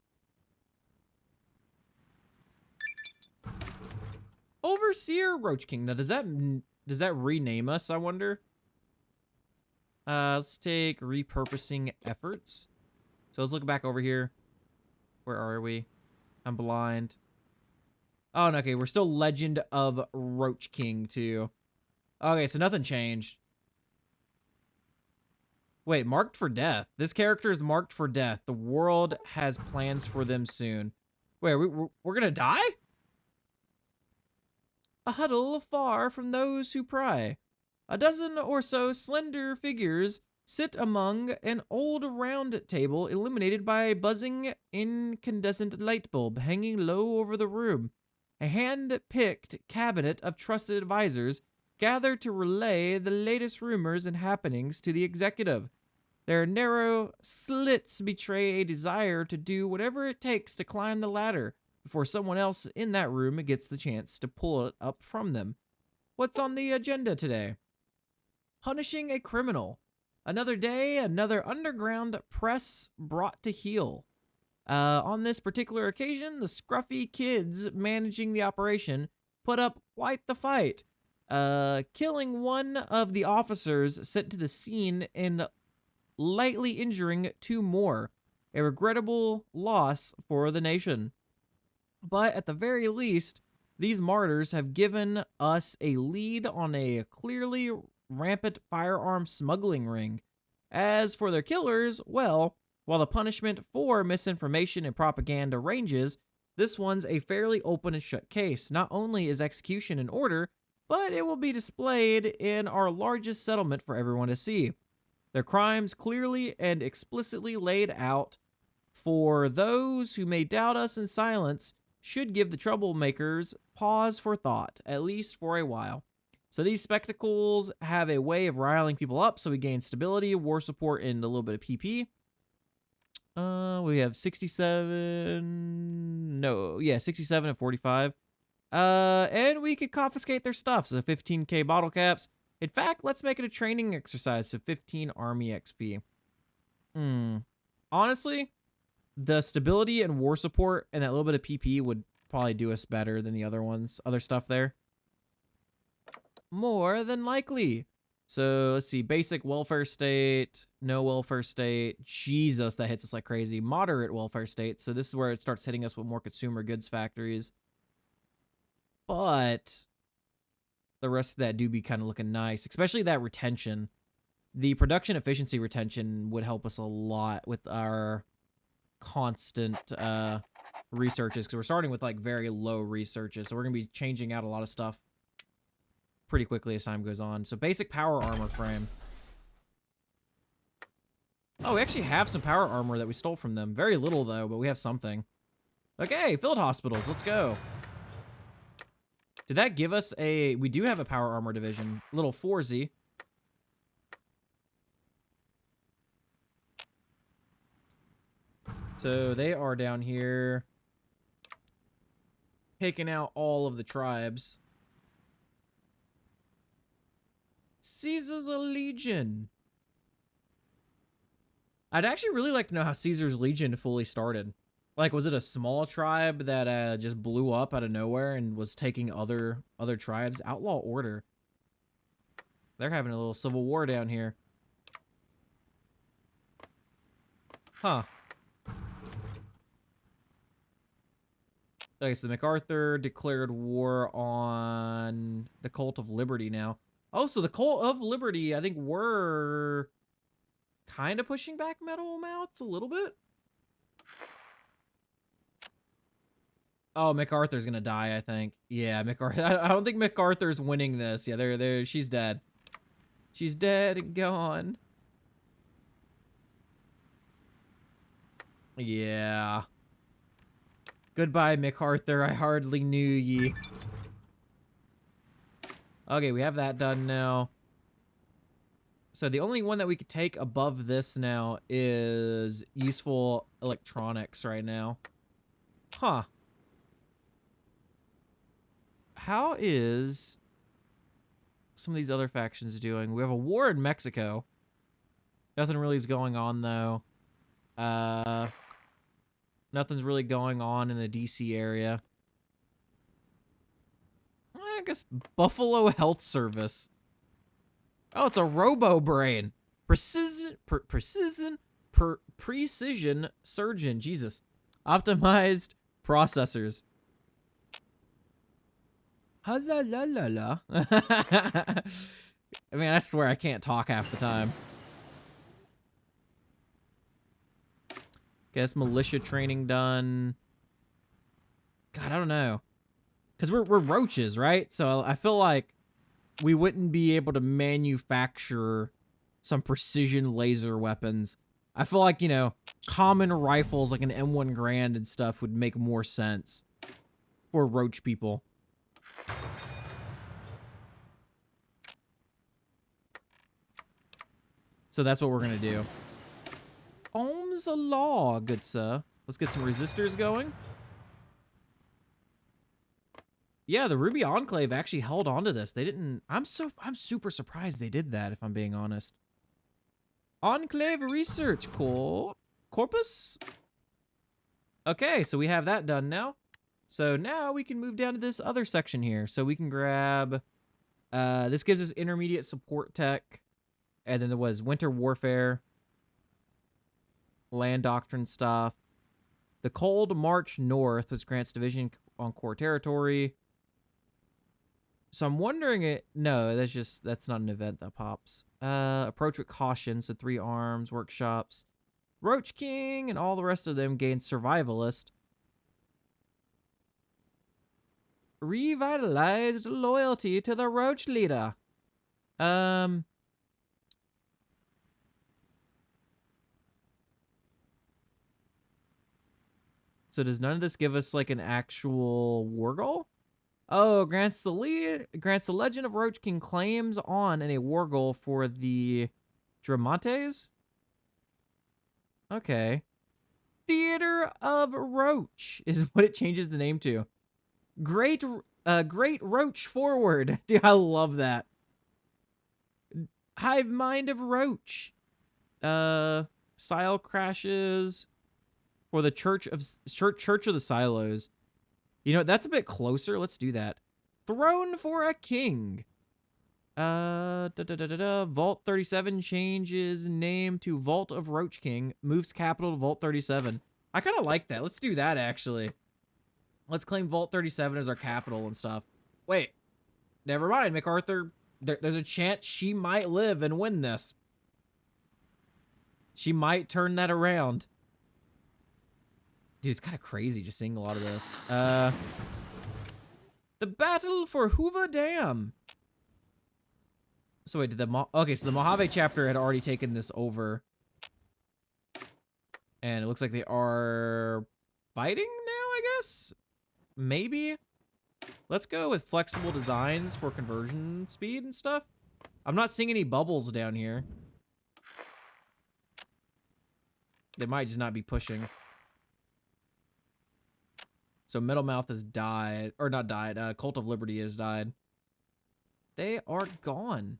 Overseer Roach King. Now, does that rename us, I wonder? Let's take repurposing efforts. So let's look back over here. Where are we? I'm blind. Oh, no, okay, we're still Legend of Roach King, too. Okay, so nothing changed. Wait, marked for death. This character is marked for death. The world has plans for them soon. Wait, we're gonna die? A huddle far from those who pry. A dozen or so slender figures sit among an old round table illuminated by a buzzing incandescent light bulb hanging low over the room. A hand-picked cabinet of trusted advisors gather to relay the latest rumors and happenings to the executive. Their narrow slits betray a desire to do whatever it takes to climb the ladder before someone else in that room gets the chance to pull it up from them. What's on the agenda today? Punishing a criminal. Another day, another underground press brought to heel. On this particular occasion, the scruffy kids managing the operation put up quite the fight, killing one of the officers sent to the scene and lightly injuring two more. A regrettable loss for the nation. But at the very least, these martyrs have given us a lead on a clearly rampant firearm smuggling ring. As for their killers, well, while the punishment for misinformation and propaganda ranges, this one's a fairly open and shut case. Not only is execution in order, but it will be displayed in our largest settlement for everyone to see. Their crimes clearly and explicitly laid out for those who may doubt us in silence should give the troublemakers pause for thought, at least for a while. So these spectacles have a way of riling people up, so we gain stability, war support, and a little bit of PP. We have 67... No, yeah, 67 and 45. And we could confiscate their stuff, so 15k bottle caps. In fact, let's make it a training exercise, so 15 army XP. Honestly, the stability and war support and that little bit of PP would probably do us better than the other ones, other stuff there. More than likely. So let's see, basic welfare state, no welfare state. Jesus, that hits us like crazy. Moderate welfare state. So this is where it starts hitting us with more consumer goods factories. But the rest of that do be kind of looking nice, especially that retention. The production efficiency retention would help us a lot with our constant researches, because we're starting with like very low researches. So we're going to be changing out a lot of stuff pretty quickly as time goes on. So basic power armor frame. Oh, we actually have some power armor that we stole from them. Very little though, but we have something. Okay, field hospitals, let's go. Did that give us a... We do have a power armor division. Little 4Z. So they are down here taking out all of the tribes. Caesar's a legion. I'd actually really like to know how Caesar's legion fully started. Like, was it a small tribe that just blew up out of nowhere and was taking other tribes? Outlaw order. They're having a little civil war down here. Huh. Okay, so MacArthur declared war on the Cult of Liberty now. Oh, so the Cult of Liberty, I think, were kind of pushing back Metal Mouths a little bit. Oh, MacArthur's gonna die, I think. Yeah, MacArthur. I don't think MacArthur's winning this. Yeah, she's dead. She's dead and gone. Yeah. Goodbye, MacArthur. I hardly knew ye. Okay, we have that done now. So the only one that we could take above this now is useful electronics right now. Huh. How is some of these other factions doing? We have a war in Mexico. Nothing really is going on, though. Nothing's really going on in the DC area. I guess Buffalo Health Service. Oh, it's a robo-brain. Precision surgeon. Jesus. Optimized processors. Ha la la la la. I mean, I swear I can't talk half the time. Guess militia training done. God, I don't know. Because we're roaches, right? So I feel like we wouldn't be able to manufacture some precision laser weapons. I feel like, you know, common rifles like an M1 Garand and stuff would make more sense for roach people. So that's what we're going to do. Ohm's a law, good sir. Let's get some resistors going. Yeah, the Ruby Enclave actually held on to this. They didn't... I'm super surprised they did that, if I'm being honest. Enclave Research Corpus? Okay, so we have that done now. So now we can move down to this other section here. So we can grab... this gives us intermediate support tech. And then there was Winter Warfare. Land Doctrine stuff. The Cold March North, which grants division on core territory. So I'm wondering no, that's not an event that pops. Approach with caution, so 3 arms, workshops. Roach King and all the rest of them gain survivalist. Revitalized loyalty to the Roach leader. So does none of this give us like an actual war goal? Oh, grants the Legend of Roach King claims on in a war goal for the Dramantes? Okay. Theater of Roach is what it changes the name to. Great Roach forward. Dude, I love that. Hive Mind of Roach. Sile crashes for the Church of the Silos. You know, that's a bit closer. Let's do that. Throne for a king. Vault 37 changes name to Vault of Roach King. Moves capital to Vault 37. I kind of like that. Let's do that, actually. Let's claim Vault 37 as our capital and stuff. Wait. Never mind, MacArthur. There's a chance she might live and win this. She might turn that around. Dude, it's kind of crazy just seeing a lot of this. The battle for Hoover Dam. So wait, did the okay, so the Mojave chapter had already taken this over. And it looks like they are fighting now, I guess? Maybe? Let's go with flexible designs for conversion speed and stuff. I'm not seeing any bubbles down here. They might just not be pushing. So Metalmouth has died, or not died, Cult of Liberty has died. They are gone.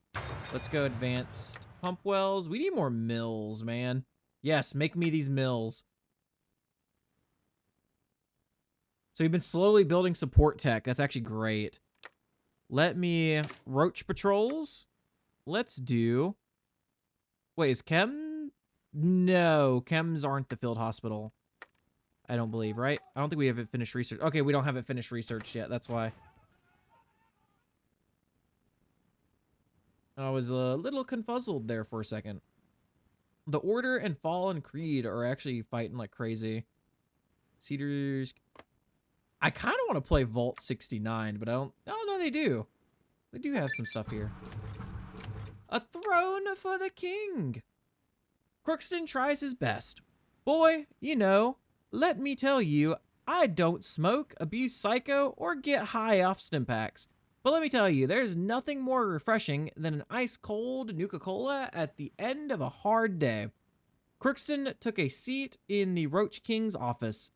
Let's go advanced pump wells. We need more mills, man. Yes, make me these mills. So we've been slowly building support tech. That's actually great. Let me Roach patrols. Let's do... Wait, is Chem? No, Chems aren't the field hospital. I don't believe, right? I don't think we have it finished research. Okay, we don't have it finished research yet. That's why. I was a little confuzzled there for a second. The Order and Fallen Creed are actually fighting like crazy. Cedars... I kind of want to play Vault 69, but I don't... Oh, no, they do. They do have some stuff here. A throne for the king. Crookston tries his best. Boy, you know, let me tell you, I don't smoke, abuse psycho, or get high off stim packs. But let me tell you, there's nothing more refreshing than an ice-cold Nuka-Cola at the end of a hard day. Crookston took a seat in the Roach King's office,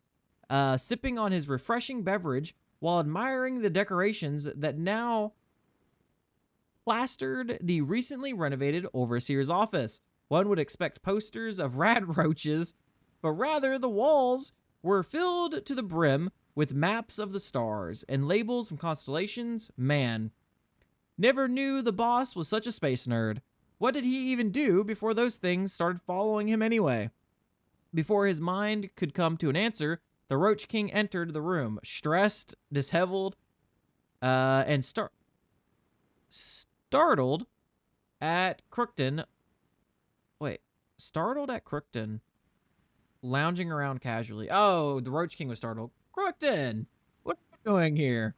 sipping on his refreshing beverage while admiring the decorations that now plastered the recently renovated overseer's office. One would expect posters of rad roaches, but rather the walls were filled to the brim with maps of the stars and labels from constellations. Man, never knew the boss was such a space nerd. What did he even do before those things started following him anyway? Before his mind could come to an answer, the Roach King entered the room, stressed, disheveled, and startled at Crookton. Wait, startled at Crookton, lounging around casually. Oh, the Roach King was startled. Crookton, what are you doing here?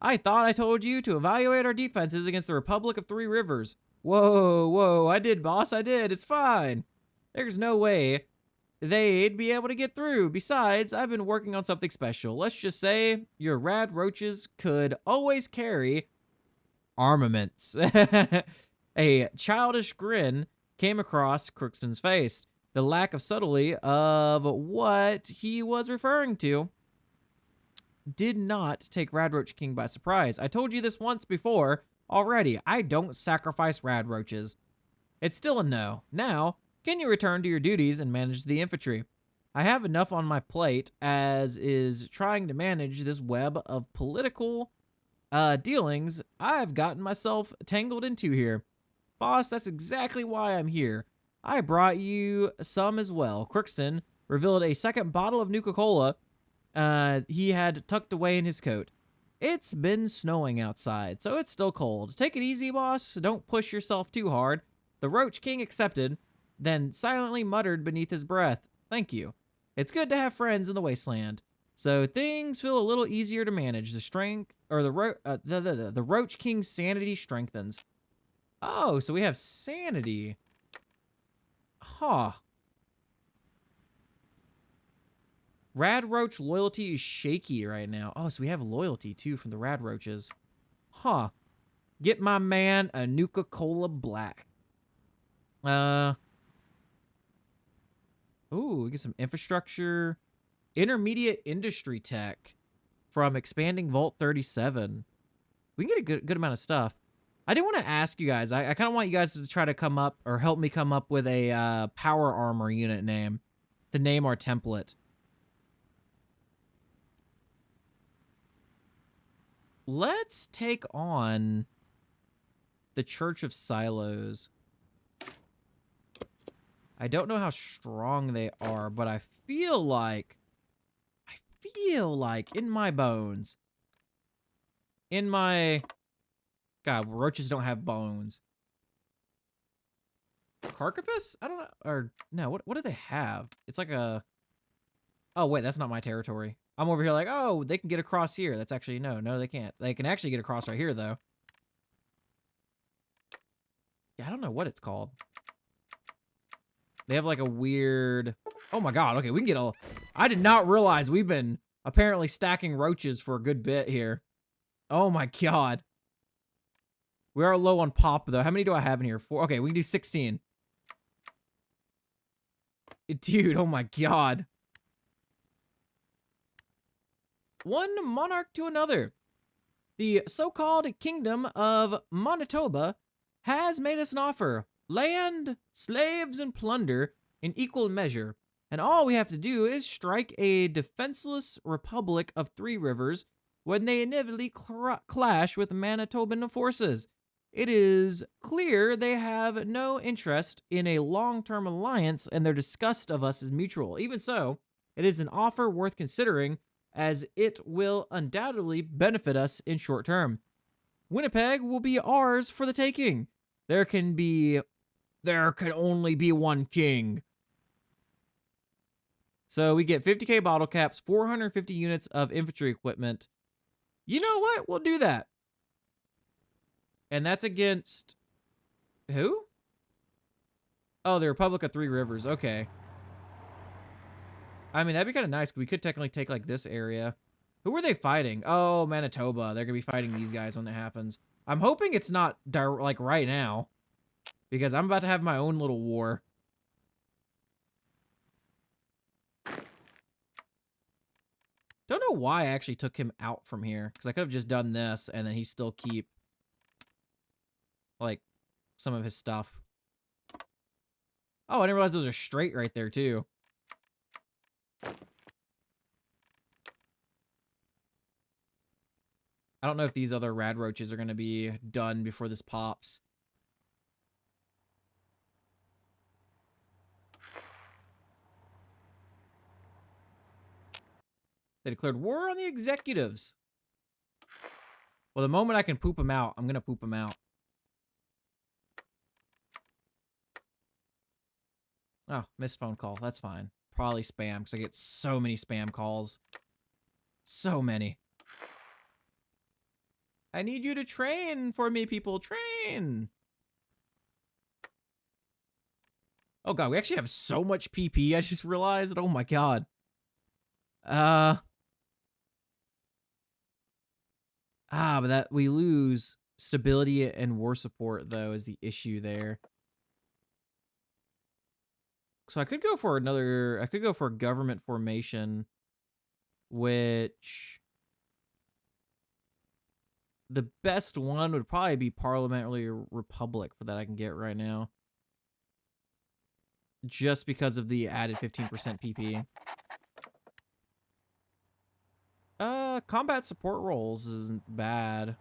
I thought I told you to evaluate our defenses against the Republic of Three Rivers. Whoa, I did, boss, I did. It's fine. There's no way they'd be able to get through. Besides, I've been working on something special. Let's just say your rad roaches could always carry armaments. A childish grin came across Crookston's face. The lack of subtlety of what he was referring to did not take Rad Roach King by surprise. I told you this once before already. I don't sacrifice rad roaches. It's still a no. Now, can you return to your duties and manage the infantry? I have enough on my plate as is trying to manage this web of political dealings I've gotten myself tangled into here. Boss, that's exactly why I'm here. I brought you some as well. Crookston revealed a second bottle of Nuka-Cola he had tucked away in his coat. It's been snowing outside, so it's still cold. Take it easy, boss. Don't push yourself too hard. The Roach King accepted, then silently muttered beneath his breath, "Thank you. It's good to have friends in the Wasteland." So things feel a little easier to manage. The strength, or the Roach King's sanity strengthens. Oh, so we have sanity. Huh. Rad Roach loyalty is shaky right now. Oh, so we have loyalty, too, from the Rad Roaches. Huh. Get my man a Nuka-Cola Black. Ooh, we get some infrastructure. Intermediate industry tech from expanding Vault 37. We can get a good amount of stuff. I did want to ask you guys. I kind of want you guys to try to come up or help me come up with a power armor unit name to name our template. Let's take on the Church of Silos. I don't know how strong they are, but I feel like in my bones, in my... God, roaches don't have bones. Carcopus? I don't know. Or, no, what do they have? It's like a... Oh, wait, that's not my territory. I'm over here like, oh, they can get across here. That's actually, no, they can't. They can actually get across right here, though. Yeah, I don't know what it's called. They have like a weird... Oh my god, okay, we can get a... I did not realize we've been apparently stacking roaches for a good bit here. Oh my god. We are low on pop, though. How many do I have in here? 4? Okay, we can do 16. Dude, oh my god. One monarch to another. The so-called Kingdom of Manitoba has made us an offer. Land, slaves, and plunder in equal measure. And all we have to do is strike a defenseless Republic of Three Rivers when they inevitably clash with Manitoban forces. It is clear they have no interest in a long-term alliance, and their disgust of us is mutual. Even so, it is an offer worth considering, as it will undoubtedly benefit us in short term. Winnipeg will be ours for the taking. There can only be one king. So we get 50k bottle caps, 450 units of infantry equipment. You know what? We'll do that. And that's against... who? Oh, the Republic of Three Rivers. Okay. I mean, that'd be kind of nice, because we could technically take, like, this area. Who are they fighting? Oh, Manitoba. They're going to be fighting these guys when it happens. I'm hoping it's not, like, right now. Because I'm about to have my own little war. Don't know why I actually took him out from here. Because I could have just done this, and then he still keep... like, some of his stuff. Oh, I didn't realize those are straight right there, too. I don't know if these other rad roaches are going to be done before this pops. They declared war on the executives. Well, the moment I can poop them out, I'm going to poop them out. Oh, missed phone call. That's fine. Probably spam, because I get so many spam calls. So many. I need you to train for me, people. Train! Oh god, we actually have so much PP, I just realized. Oh my god. But that we lose stability and war support, though, is the issue there. So I could go for a government formation, which the best one would probably be Parliamentary Republic for that I can get right now. Just because of the added 15% PP. Combat support roles isn't bad.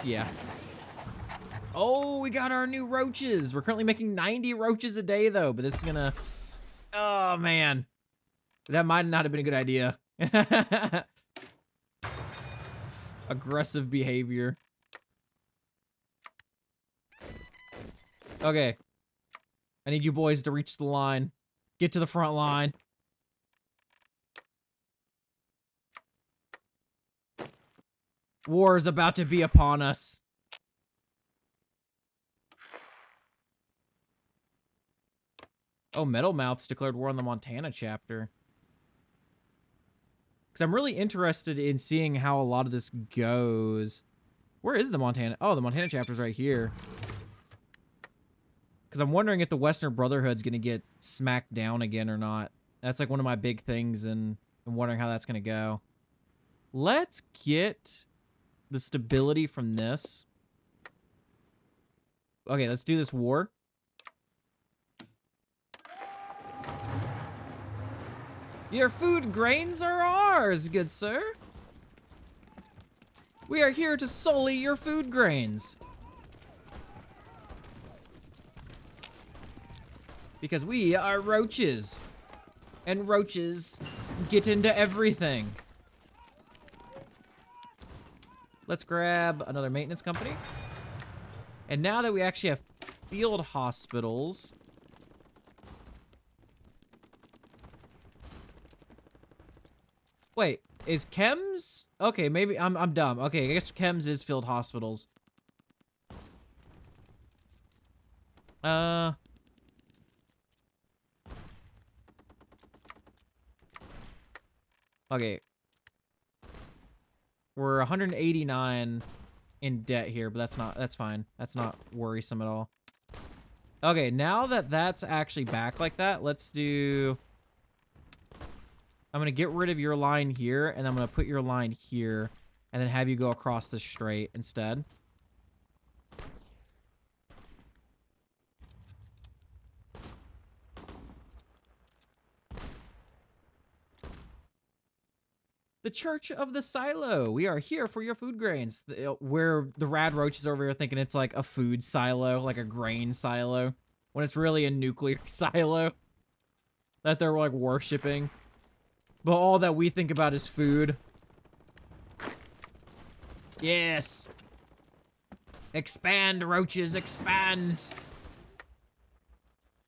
Yeah. Oh, we got our new roaches. We're currently making 90 roaches a day, though, but this is gonna... Oh, man. That might not have been a good idea. Aggressive behavior. Okay. I need you boys to reach the line. Get to the front line. War is about to be upon us. Oh, Metal Mouth's declared war on the Montana chapter. Because I'm really interested in seeing how a lot of this goes. Where is the Montana? Oh, the Montana chapter's right here. Because I'm wondering if the Western Brotherhood's going to get smacked down again or not. That's like one of my big things, and I'm wondering how that's going to go. Let's get the stability from this. Okay, let's do this war. Your food grains are ours, good sir. We are here to sully your food grains. Because we are roaches. And roaches get into everything. Let's grab another maintenance company. And now that we actually have field hospitals. Wait, is chems? Okay, maybe I'm dumb. Okay, I guess chems is field hospitals. Okay. We're 189 in debt here, but that's fine. That's not worrisome at all. Okay, now that that's actually back like that, let's do... I'm gonna get rid of your line here, and I'm gonna put your line here, and then have you go across the straight instead. The Church of the Silo. We are here for your food grains. Where the rad roaches over here thinking it's like a food silo, like a grain silo, when it's really a nuclear silo that they're like worshipping. But all that we think about is food. Yes. Expand, roaches, expand.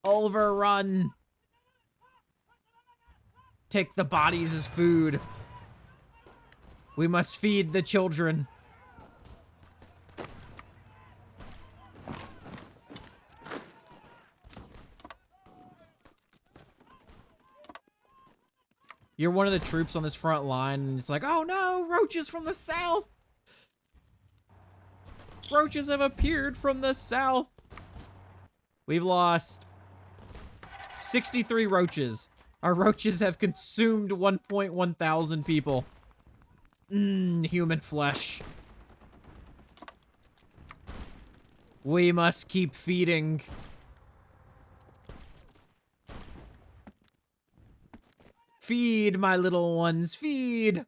Overrun. Take the bodies as food. We must feed the children. You're one of the troops on this front line, and it's like, oh no, roaches from the south! Roaches have appeared from the south! We've lost 63 roaches. Our roaches have consumed 1.1 thousand people. Human flesh. We must keep feeding. Feed, my little ones, feed.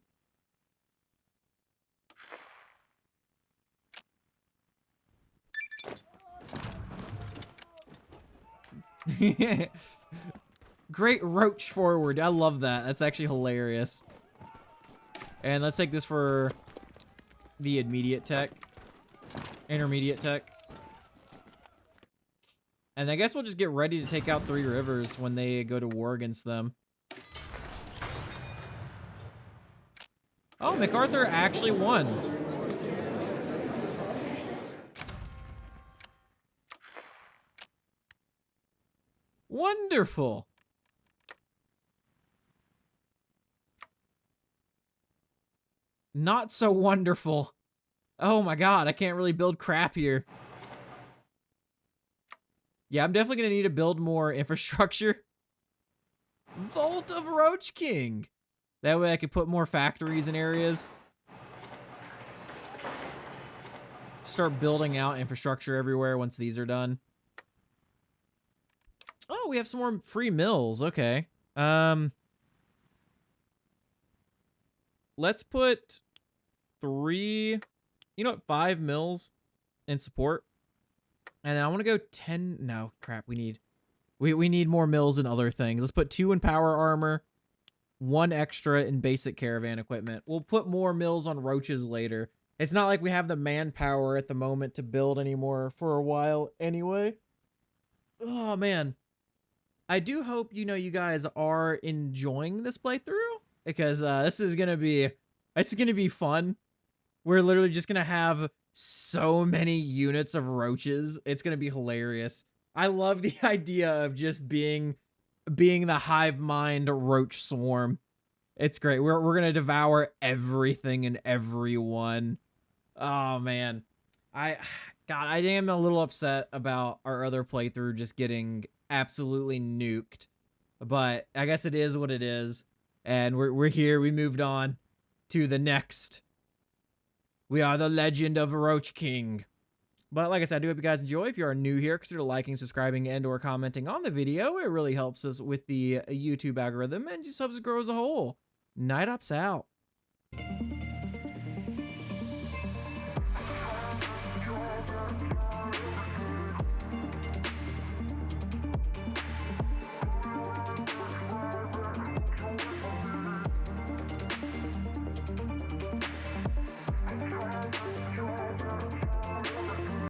Great roach forward. I love that. That's actually hilarious. And let's take this for the intermediate tech. And I guess we'll just get ready to take out Three Rivers when they go to war against them. Oh, MacArthur actually won. Wonderful. Not so wonderful. Oh my god, I can't really build crap here. Yeah, I'm definitely gonna need to build more infrastructure. Vault of Roach King. That way I could put more factories in areas. Start building out infrastructure everywhere once these are done. Oh, we have some more free mills. Okay. Let's put 3, 5 mills in support. And then I want to go 10. No, crap. We need more mills and other things. Let's put 2 in power armor, 1 extra in basic caravan equipment. We'll put more mills on roaches later. It's not like we have the manpower at the moment to build anymore for a while anyway. Oh, man. I do hope, you guys are enjoying this playthrough, because this is going to be fun. We're literally just going to have so many units of roaches. It's going to be hilarious. I love the idea of just being the hive mind roach swarm. It's great. We're going to devour everything and everyone. Oh, man. I am a little upset about our other playthrough just getting absolutely nuked, but I guess it is what it is, and we're here. We moved on to the next. We are the legend of Roach King. But like I said, I do hope you guys enjoy. If you are new here, consider liking, subscribing, and or commenting on the video. It really helps us with the YouTube algorithm and just helps us grow as a whole. Night Ops out.